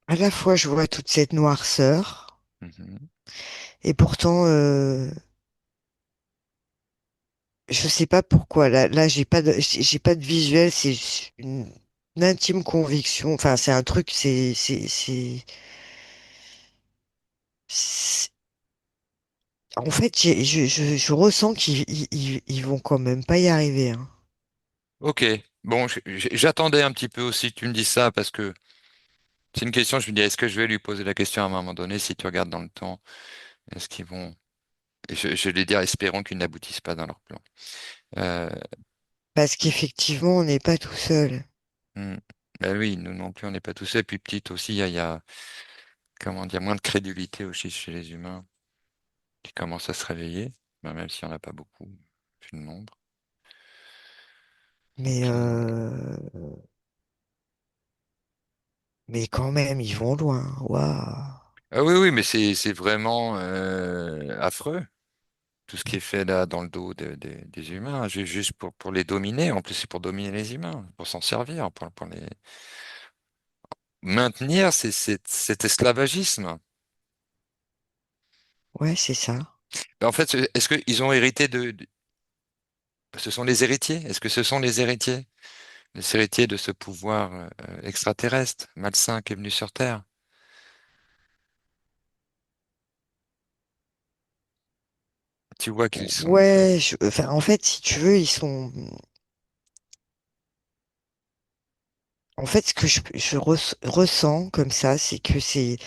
S2: à la fois, je vois toute cette noirceur,
S1: Mhm.
S2: et pourtant, je sais pas pourquoi. Là, j'ai pas de visuel. C'est une intime conviction. Enfin, c'est un truc. C'est- En fait, je ressens ils vont quand même pas y arriver, hein.
S1: Ok. Bon, j'attendais un petit peu aussi que tu me dises ça parce que c'est une question, je me dis, est-ce que je vais lui poser la question à un moment donné, si tu regardes dans le temps, est-ce qu'ils vont... Et je vais dire, espérons qu'ils n'aboutissent pas dans leur plan. Euh,
S2: Parce qu'effectivement, on n'est pas tout seul.
S1: hmm. Ben oui, nous non plus, on n'est pas tous seuls. Puis petite aussi, il y a, comment dire, moins de crédulité aussi chez les humains qui commencent à se réveiller, ben, même s'il n'y en a pas beaucoup, vu le nombre. Et
S2: Mais,
S1: puis,
S2: mais quand même, ils vont loin. Waouh.
S1: ah oui, oui, mais c'est vraiment affreux. tout ce qui est fait là dans le dos des humains, juste pour les dominer. En plus, c'est pour dominer les humains, pour s'en servir, pour les maintenir cet esclavagisme.
S2: Ouais, c'est ça.
S1: En fait, est-ce qu'ils ont hérité ce sont les héritiers? Est-ce que ce sont les héritiers? Les héritiers de ce pouvoir extraterrestre, malsain qui est venu sur Terre? Tu vois qu'ils sont...
S2: Ouais, enfin, en fait, si tu veux, ils sont. En fait, ce que ressens comme ça, c'est que c'est,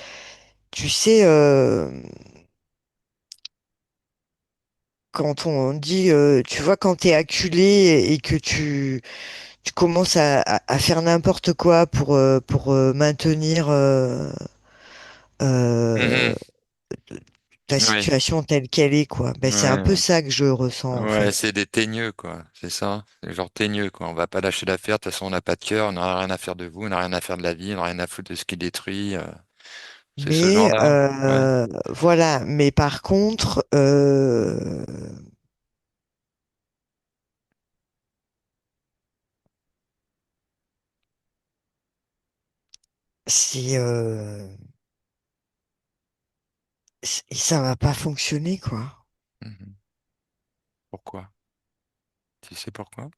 S2: tu sais, quand on dit, tu vois, quand t'es acculé et que tu commences à faire n'importe quoi pour maintenir euh,
S1: Mhm.
S2: ta
S1: Oui,
S2: situation telle qu'elle est, quoi. Ben, c'est un peu
S1: ouais,
S2: ça que je ressens, en
S1: ouais,
S2: fait.
S1: c'est des teigneux, quoi. C'est ça? C'est genre teigneux, quoi. On va pas lâcher l'affaire. De toute façon, on n'a pas de cœur, on n'a rien à faire de vous, on n'a rien à faire de la vie, on n'a rien à foutre de ce qui détruit. C'est ce
S2: Mais
S1: genre-là? Ouais.
S2: voilà. Mais par contre, c'est ça va pas fonctionner, quoi.
S1: Mhm. Pourquoi? Tu sais pourquoi?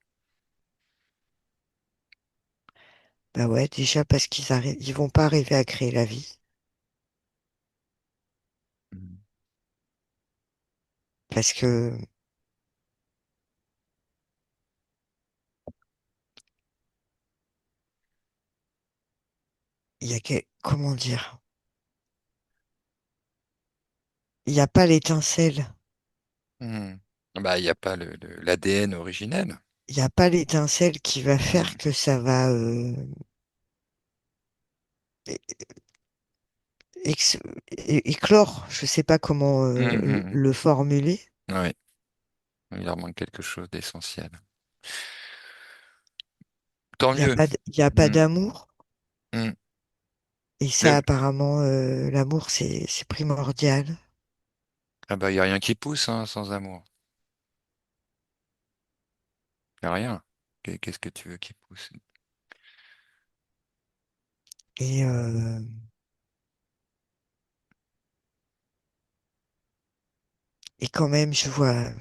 S2: Bah ouais, déjà parce ils vont pas arriver à créer la vie.
S1: Mhm.
S2: Parce que comment dire? Il n'y a pas l'étincelle.
S1: Mhm. Bah, il n'y a pas l'ADN originel.
S2: Il n'y a pas l'étincelle qui va faire
S1: Mhm.
S2: que ça va ex- éclore. Je sais pas comment
S1: Mhm.
S2: le formuler.
S1: Ouais, il leur manque quelque chose d'essentiel. Tant mieux.
S2: Il y a pas
S1: Mhm.
S2: d'amour.
S1: Mhm.
S2: Et ça,
S1: Mais-
S2: apparemment, l'amour, c'est primordial.
S1: Ah bah, il n'y a rien qui pousse hein, sans amour. Il n'y a rien. Qu'est-ce que tu veux qui pousse?
S2: Et, et quand même, je vois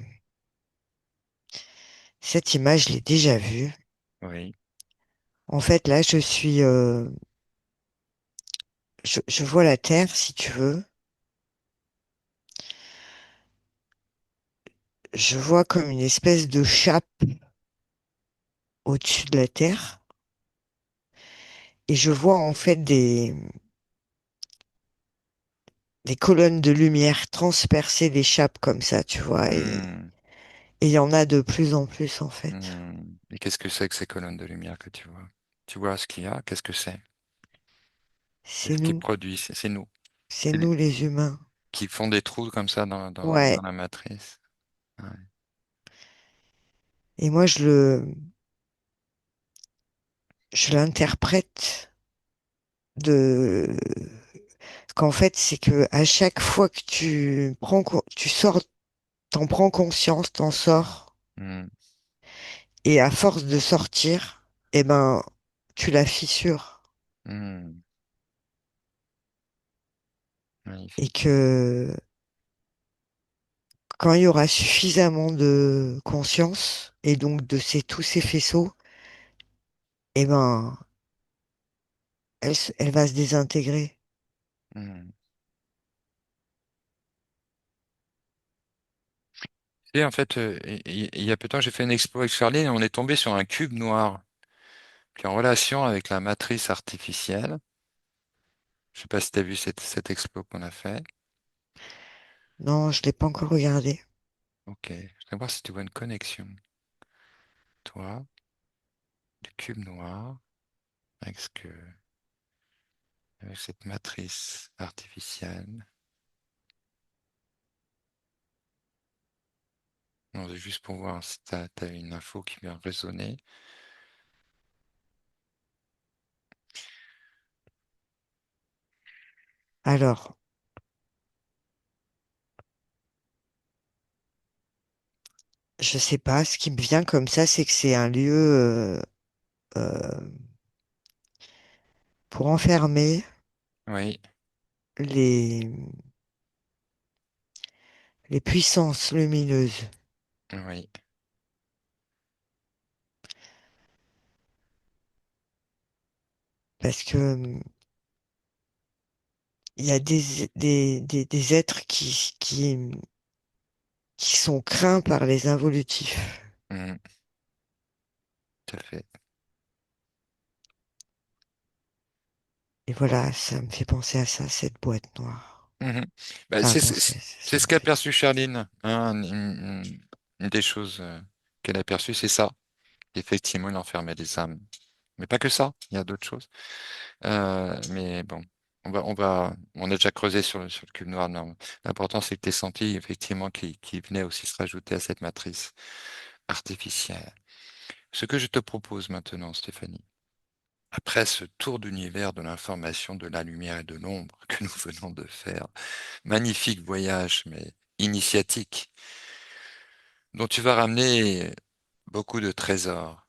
S2: cette image, je l'ai déjà vue.
S1: Oui.
S2: En fait, là, je vois la Terre, si tu veux. Je vois comme une espèce de chape au-dessus de la Terre. Et je vois en fait des colonnes de lumière transpercer les chapes comme ça, tu vois.
S1: Hmm.
S2: Et il y en a de plus en plus, en fait.
S1: Hmm. Et qu'est-ce que c'est que ces colonnes de lumière que tu vois? Tu vois ce qu'il y a? Qu'est-ce que c'est?
S2: C'est
S1: Qu'est-ce qui
S2: nous.
S1: produit? C'est nous.
S2: C'est
S1: C'est les-
S2: nous, les humains.
S1: qui font des trous comme ça
S2: Ouais.
S1: dans la matrice. Ouais.
S2: Et moi, je l'interprète de, qu'en fait, c'est que à chaque fois que tu sors, t'en prends conscience, t'en sors.
S1: Hmm.
S2: Et à force de sortir, eh ben, tu la fissures.
S1: Hmm.
S2: Et
S1: Magnifique.
S2: que quand il y aura suffisamment de conscience, et donc tous ces faisceaux, eh ben, elle va se désintégrer.
S1: Hmm. Et en fait, il y a peu de temps, j'ai fait une expo avec Charlie et on est tombé sur un cube noir qui est en relation avec la matrice artificielle. Je sais pas si tu as vu cette expo qu'on a fait.
S2: Non, je l'ai pas encore regardé.
S1: Ok. Je voudrais voir si tu vois une connexion. Toi, du cube noir avec avec cette matrice artificielle. Non, c'est juste pour voir si tu as une info qui vient résonner.
S2: Alors, je sais pas, ce qui me vient comme ça, c'est que c'est un lieu euh, pour enfermer
S1: Oui,
S2: les, les puissances lumineuses.
S1: oui.
S2: Parce que il y a des êtres qui sont craints par les involutifs.
S1: Mhm, tout à fait.
S2: Et voilà, ça me fait penser à ça, cette boîte noire.
S1: Mhm. Bah,
S2: Enfin, penser,
S1: c'est
S2: ça
S1: ce
S2: me
S1: qu'a
S2: fait.
S1: perçu Charline, hein, une des choses qu'elle a perçues, c'est ça. Effectivement, il enfermait des âmes. Mais pas que ça, il y a d'autres choses. Mais bon, on a déjà creusé sur le cube noir. Non. L'important, c'est que tu senti effectivement qu'il venait aussi se rajouter à cette matrice artificielle. Ce que je te propose maintenant, Stéphanie, après ce tour d'univers de l'information, de la lumière et de l'ombre que nous venons de faire, magnifique voyage, mais initiatique, dont tu vas ramener beaucoup de trésors,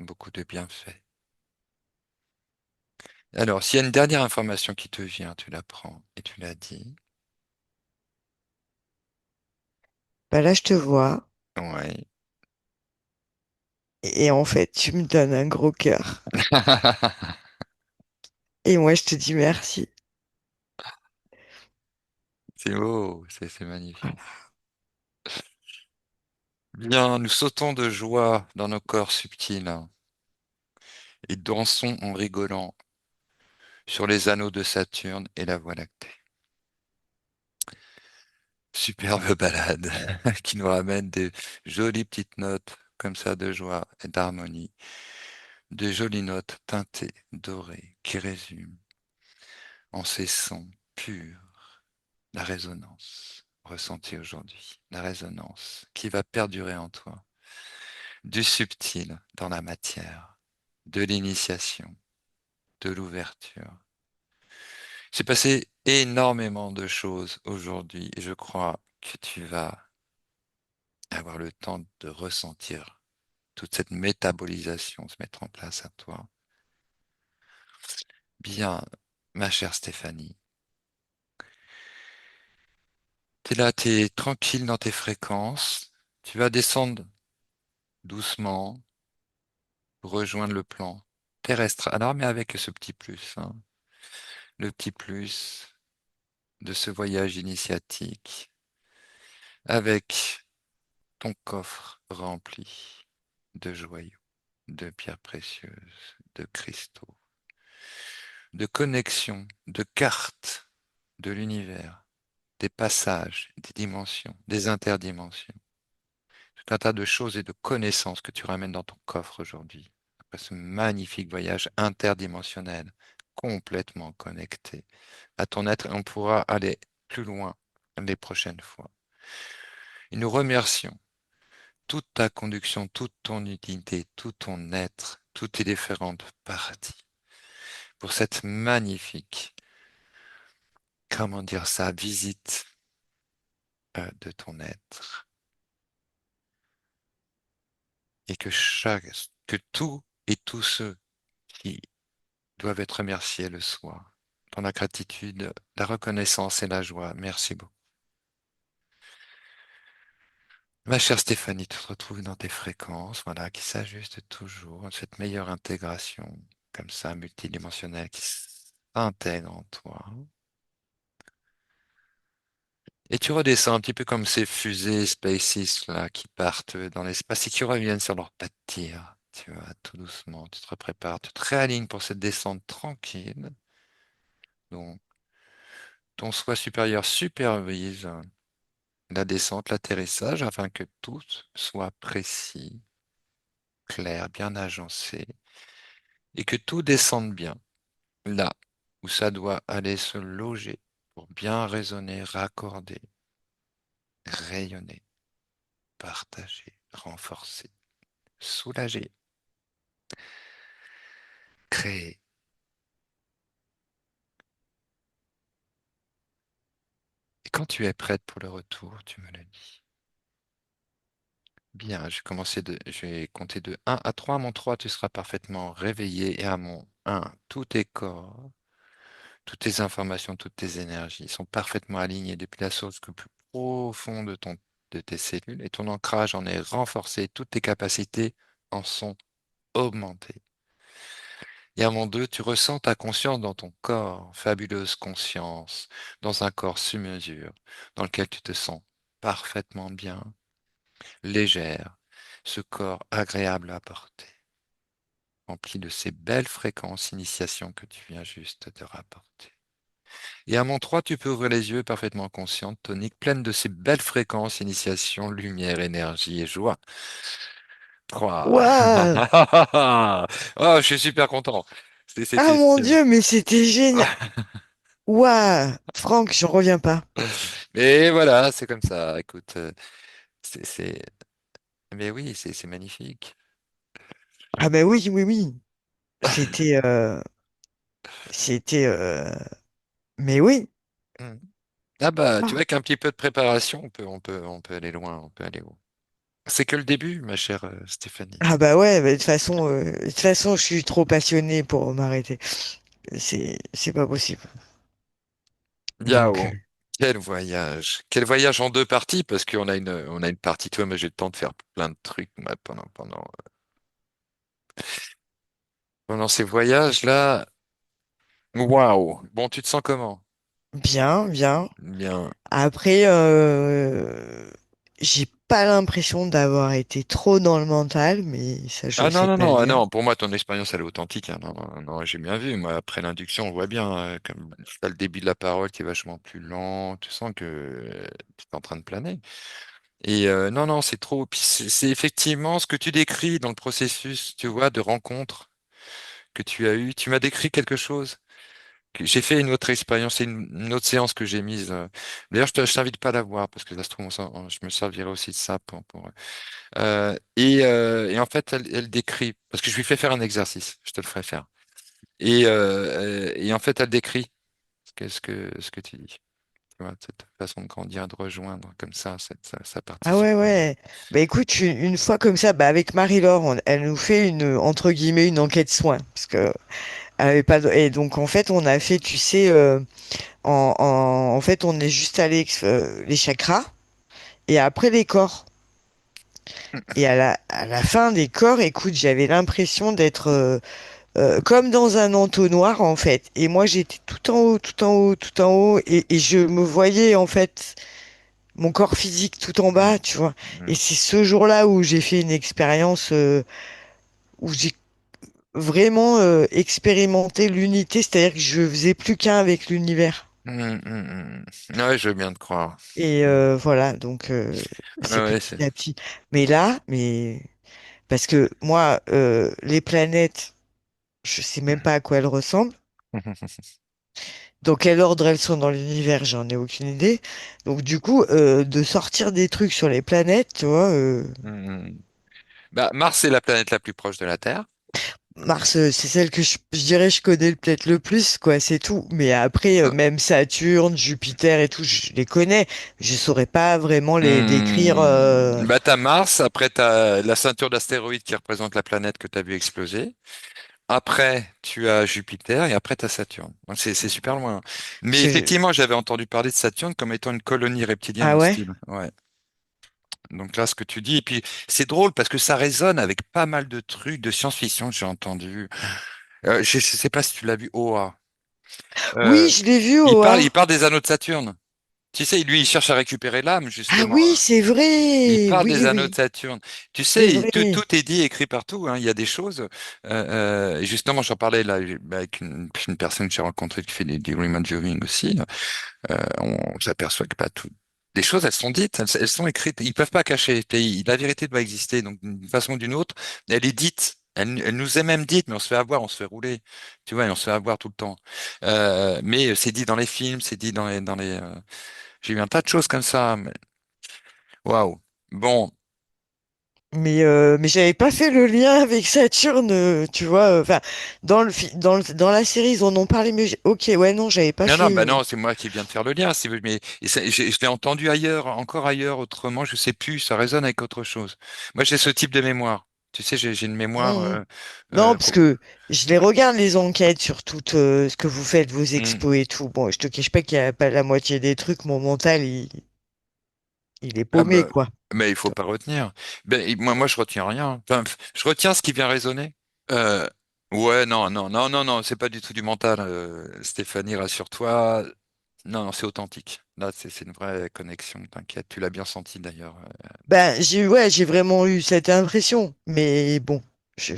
S1: beaucoup de bienfaits. Alors, s'il y a une dernière information qui te vient, tu la prends et tu la dis.
S2: Bah là, je te vois.
S1: Ouais.
S2: Et en fait, tu me donnes un gros cœur. Et moi, je te dis merci.
S1: C'est beau, c'est magnifique.
S2: Voilà.
S1: Bien, nous sautons de joie dans nos corps subtils hein, et dansons en rigolant sur les anneaux de Saturne et la Voie lactée. Superbe balade qui nous ramène des jolies petites notes comme ça de joie et d'harmonie, de jolies notes teintées, dorées, qui résument en ces sons purs la résonance ressentie aujourd'hui, la résonance qui va perdurer en toi, du subtil dans la matière, de l'initiation, de l'ouverture. C'est passé énormément de choses aujourd'hui et je crois que tu vas avoir le temps de ressentir toute cette métabolisation se mettre en place à toi. Bien, ma chère Stéphanie, tu es là, tu es tranquille dans tes fréquences, tu vas descendre doucement pour rejoindre le plan terrestre. Alors, mais avec ce petit plus, hein, le petit plus de ce voyage initiatique, avec ton coffre rempli de joyaux, de pierres précieuses, de cristaux, de connexions, de cartes de l'univers, des passages, des dimensions, des interdimensions, tout un tas de choses et de connaissances que tu ramènes dans ton coffre aujourd'hui, après ce magnifique voyage interdimensionnel, complètement connecté à ton être, et on pourra aller plus loin les prochaines fois. Et nous remercions toute ta conduction, toute ton utilité, tout ton être, toutes tes différentes parties pour cette magnifique, comment dire ça, visite de ton être. Et que tout et tous ceux qui doivent être remerciés le soient. Dans la gratitude, la reconnaissance et la joie. Merci beaucoup. Ma chère Stéphanie, tu te retrouves dans tes fréquences, voilà, qui s'ajustent toujours, cette meilleure intégration, comme ça, multidimensionnelle, qui s'intègre en toi. Et tu redescends un petit peu comme ces fusées SpaceX là qui partent dans l'espace et qui reviennent sur leur pas de tir. Tu vois, tout doucement, tu te prépares, tu te réalignes pour cette descente tranquille. Donc, ton soi supérieur supervise la descente, l'atterrissage afin que tout soit précis, clair, bien agencé et que tout descende bien là où ça doit aller se loger pour bien résonner, raccorder, rayonner, partager, renforcer, soulager, créer. Et quand tu es prête pour le retour, tu me le dis. Bien, je vais compter de 1 à 3. À mon 3, tu seras parfaitement réveillé. Et à mon 1, tous tes corps, toutes tes informations, toutes tes énergies sont parfaitement alignées depuis la source le plus profond de tes cellules. Et ton ancrage en est renforcé. Toutes tes capacités en sont augmentées. Et à mon 2, tu ressens ta conscience dans ton corps, fabuleuse conscience, dans un corps sur mesure, dans lequel tu te sens parfaitement bien, légère, ce corps agréable à porter, rempli de ces belles fréquences initiation que tu viens juste de rapporter. Et à mon 3, tu peux ouvrir les yeux parfaitement consciente, tonique, pleine de ces belles fréquences initiation, lumière, énergie et joie. 3.
S2: Waouh!
S1: Oh, je suis super content.
S2: Ah
S1: C'était
S2: mon
S1: super.
S2: Dieu, mais c'était génial! Waouh! Franck, j'en reviens pas.
S1: Mais voilà, c'est comme ça. Écoute, c'est, mais oui, c'est magnifique.
S2: Ah ben oui, oui, oui. C'était, c'était, mais oui.
S1: Hmm. Ah bah, tu
S2: Ah,
S1: vois qu'un petit peu de préparation, on peut aller loin, on peut aller haut. C'est que le début, ma chère Stéphanie.
S2: ah bah ouais, bah, de toute façon, je suis trop passionné pour m'arrêter. C'est pas possible. Donc,
S1: Yao, quel voyage en 2 parties, parce on a une partie, toi, mais j'ai le temps de faire plein de trucs moi, pendant ces voyages-là. Waouh. Bon, tu te sens comment?
S2: bien, bien.
S1: Bien.
S2: Après, j'ai pas l'impression d'avoir été trop dans le mental, mais ça, je
S1: Ah non,
S2: sais
S1: non,
S2: pas le
S1: non, ah
S2: dire.
S1: non, pour moi, ton expérience, elle est authentique, hein. Non, non, non, j'ai bien vu. Moi, après l'induction, on voit bien, comme t'as le début de la parole qui est vachement plus lent. Tu sens que tu es en train de planer. Et non, non, c'est trop. Puis c'est effectivement ce que tu décris dans le processus, tu vois, de rencontre que tu as eu. Tu m'as décrit quelque chose. J'ai fait une autre expérience, c'est une autre séance que j'ai mise. D'ailleurs, je t'invite pas à la voir parce que ça se trouve, je me servirai aussi de ça et en fait, elle décrit, parce que je lui fais faire un exercice, je te le ferai faire. Et en fait, elle décrit ce que tu dis. Tu vois, cette façon de grandir, de rejoindre comme ça
S2: Ah ouais,
S1: participe.
S2: ouais. Bah écoute, une fois comme ça, bah avec Marie-Laure, elle nous fait entre guillemets, une enquête soin. Parce que elle avait pas et donc en fait, on a fait, tu sais, en fait, on est juste allé les chakras et après les corps. Et à la fin des corps, écoute, j'avais l'impression d'être comme dans un entonnoir en fait. Et moi, j'étais tout en haut, tout en haut, tout en haut, et je me voyais en fait mon corps physique tout en
S1: Mm,
S2: bas, tu vois. Et
S1: mm,
S2: c'est ce jour-là où j'ai fait une expérience où j'ai vraiment expérimenté l'unité, c'est-à-dire que je faisais plus qu'un avec l'univers.
S1: Ouais, je veux bien te croire.
S2: Et
S1: Mm.
S2: voilà, donc c'est
S1: Ouais,
S2: petit à petit. Mais là, mais parce que moi, les planètes, je sais même pas à quoi elles ressemblent. Dans quel ordre elles sont dans l'univers, j'en ai aucune idée. Donc du coup, de sortir des trucs sur les planètes, tu vois,
S1: Mm. Bah, Mars est la planète la plus proche de la Terre.
S2: Mars, c'est celle que je dirais je connais peut-être le plus, quoi, c'est tout. Mais après, même Saturne, Jupiter et tout, je les connais. Je saurais pas vraiment les décrire.
S1: Bah, t'as Mars, après t'as la ceinture d'astéroïdes qui représente la planète que tu as vu exploser. Après, tu as Jupiter et après t'as Saturne. Donc, c'est super loin. Mais
S2: je-
S1: effectivement, j'avais entendu parler de Saturne comme étant une colonie reptilienne
S2: Ah ouais?
S1: hostile. Ouais. Donc là, ce que tu dis, et puis c'est drôle parce que ça résonne avec pas mal de trucs de science-fiction que j'ai entendu. Je sais pas si tu l'as vu, Oa.
S2: Oui,
S1: Euh,
S2: je l'ai vu, Oa.
S1: il parle des anneaux de Saturne. Tu sais, lui, il cherche à récupérer l'âme,
S2: Ah
S1: justement.
S2: oui, c'est
S1: Il
S2: vrai.
S1: parle
S2: Oui,
S1: des anneaux de
S2: oui,
S1: Saturne. Tu
S2: c'est
S1: sais,
S2: vrai.
S1: tout est dit, écrit partout, hein. Il y a des choses. Et justement, j'en parlais là avec une personne que j'ai rencontrée qui fait du remastering aussi. On s'aperçoit que pas tout. Des choses, elles sont dites, elles sont écrites. Ils peuvent pas cacher. La vérité doit exister. Donc, d'une façon ou d'une autre, elle est dite. Elle nous est même dite, mais on se fait avoir, on se fait rouler. Tu vois, et on se fait avoir tout le temps. Mais c'est dit dans les films, c'est dit dans les. J'ai eu un tas de choses comme ça. Waouh. Bon.
S2: Mais j'avais pas fait le lien avec Saturne, tu vois. Enfin, dans la série, ils en ont parlé, mais ok, ouais, non, j'avais pas
S1: Non, non,
S2: fait.
S1: bah non, c'est moi qui viens de faire le lien. Mais je l'ai entendu ailleurs, encore ailleurs, autrement, je sais plus, ça résonne avec autre chose. Moi, j'ai ce type de mémoire. Tu sais, j'ai une mémoire.
S2: Mhm. Non, parce que je les regarde les enquêtes sur tout ce que vous faites, vos
S1: Hmm.
S2: expos et tout. Bon, je te cache pas qu'il y a pas la moitié des trucs. Mon mental, il est
S1: Ah
S2: paumé,
S1: bah,
S2: quoi.
S1: mais il faut pas retenir. Moi, je retiens rien. Enfin, je retiens ce qui vient résonner. Euh, ouais, non, non, non, non, non, c'est pas du tout du mental. Stéphanie, rassure-toi. Non, non, c'est authentique. Là, c'est une vraie connexion. T'inquiète, tu l'as bien senti d'ailleurs.
S2: Ben, ouais, j'ai vraiment eu cette impression. Mais bon, je-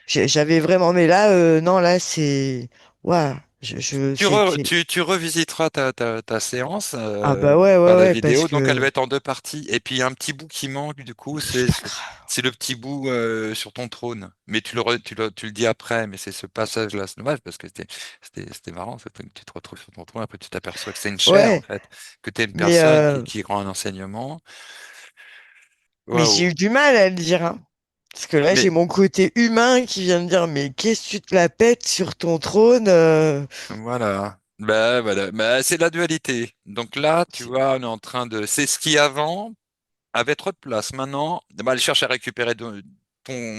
S2: j'avais vraiment. Mais là, non, là, c'est. Waouh, c'était.
S1: Tu revisiteras ta séance
S2: Ah bah ouais,
S1: par
S2: ouais,
S1: la
S2: ouais, parce
S1: vidéo. Donc, elle va
S2: que
S1: être en deux parties. Et puis, il y a un petit bout qui manque, du coup,
S2: c'est pas grave.
S1: c'est le petit bout sur ton trône. Mais tu le dis après, mais c'est ce passage-là. C'est dommage parce que c'était marrant. Tu te retrouves sur ton trône. Après, tu t'aperçois que c'est une chair, en
S2: Ouais,
S1: fait. Que tu es une
S2: mais,
S1: personne qui rend un enseignement.
S2: mais j'ai
S1: Waouh.
S2: eu du mal à le dire, hein. Parce que là, j'ai
S1: Mais
S2: mon côté humain qui vient me dire, mais qu'est-ce que tu te la pètes sur ton trône?
S1: voilà. Bah, voilà. Bah, c'est la dualité. Donc là, tu
S2: C'est-
S1: vois, on est en train de. C'est ce qui avant avait trop de place. Maintenant, bah, elle cherche à récupérer ton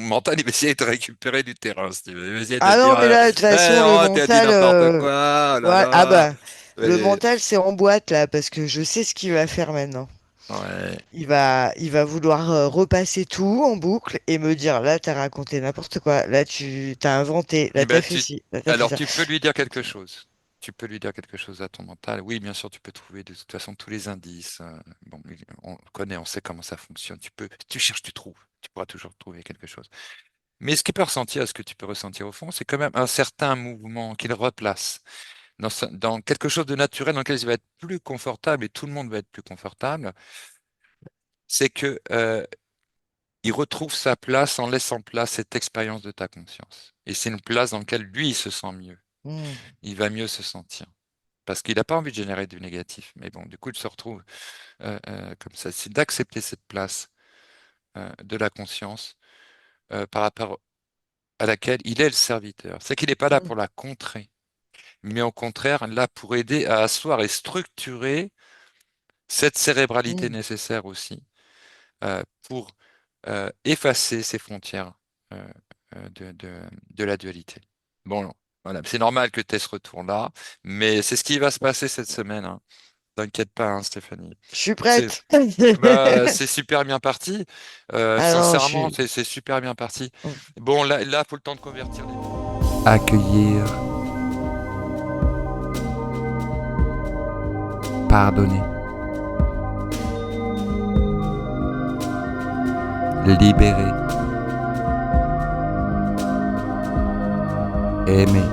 S1: mental, il va essayer de récupérer du terrain, si tu veux. Il va essayer de
S2: Ah
S1: te
S2: non,
S1: dire
S2: mais là, de toute
S1: eh
S2: façon, le
S1: non, t'as dit
S2: mental,
S1: n'importe quoi, oh là
S2: voilà. Ah
S1: là.
S2: bah, le
S1: Ouais,
S2: mental, c'est en boîte, là, parce que je sais ce qu'il va faire maintenant.
S1: ouais.
S2: Il va vouloir repasser tout en boucle et me dire, là, t'as raconté n'importe quoi. Là, tu t'as inventé.
S1: Eh
S2: Là,
S1: ben,
S2: t'as fait ci. Là, t'as fait
S1: alors,
S2: ça.
S1: tu peux lui dire quelque
S2: Donc,
S1: chose. Tu peux lui dire quelque chose à ton mental. Oui, bien sûr, tu peux trouver de toute façon tous les indices. Bon, on connaît, on sait comment ça fonctionne. Tu cherches, tu trouves. Tu pourras toujours trouver quelque chose. Mais ce qu'il peut ressentir, ce que tu peux ressentir au fond, c'est quand même un certain mouvement qu'il replace dans quelque chose de naturel dans lequel il va être plus confortable et tout le monde va être plus confortable. C'est que il retrouve sa place en laissant place cette expérience de ta conscience. Et c'est une place dans laquelle lui, il se sent mieux.
S2: hmm,
S1: Il va mieux se sentir. Parce qu'il n'a pas envie de générer du négatif. Mais bon, du coup, il se retrouve comme ça. C'est d'accepter cette place de la conscience par rapport à laquelle il est le serviteur. C'est qu'il n'est pas là
S2: hmm,
S1: pour la contrer, mais au contraire, là pour aider à asseoir et structurer cette cérébralité
S2: hmm.
S1: nécessaire aussi pour effacer ces frontières euh, de la dualité. Bon, voilà, c'est normal que tu aies ce retour-là, mais c'est ce qui va se passer cette semaine, hein. T'inquiète pas, hein, Stéphanie.
S2: Je suis
S1: C'est
S2: prête.
S1: c'est super bien parti.
S2: Ah non, je
S1: Sincèrement,
S2: suis.
S1: c'est super bien parti.
S2: Hmm.
S1: Bon, là, faut le temps de convertir les trucs. Accueillir, pardonner, libérer, aimer.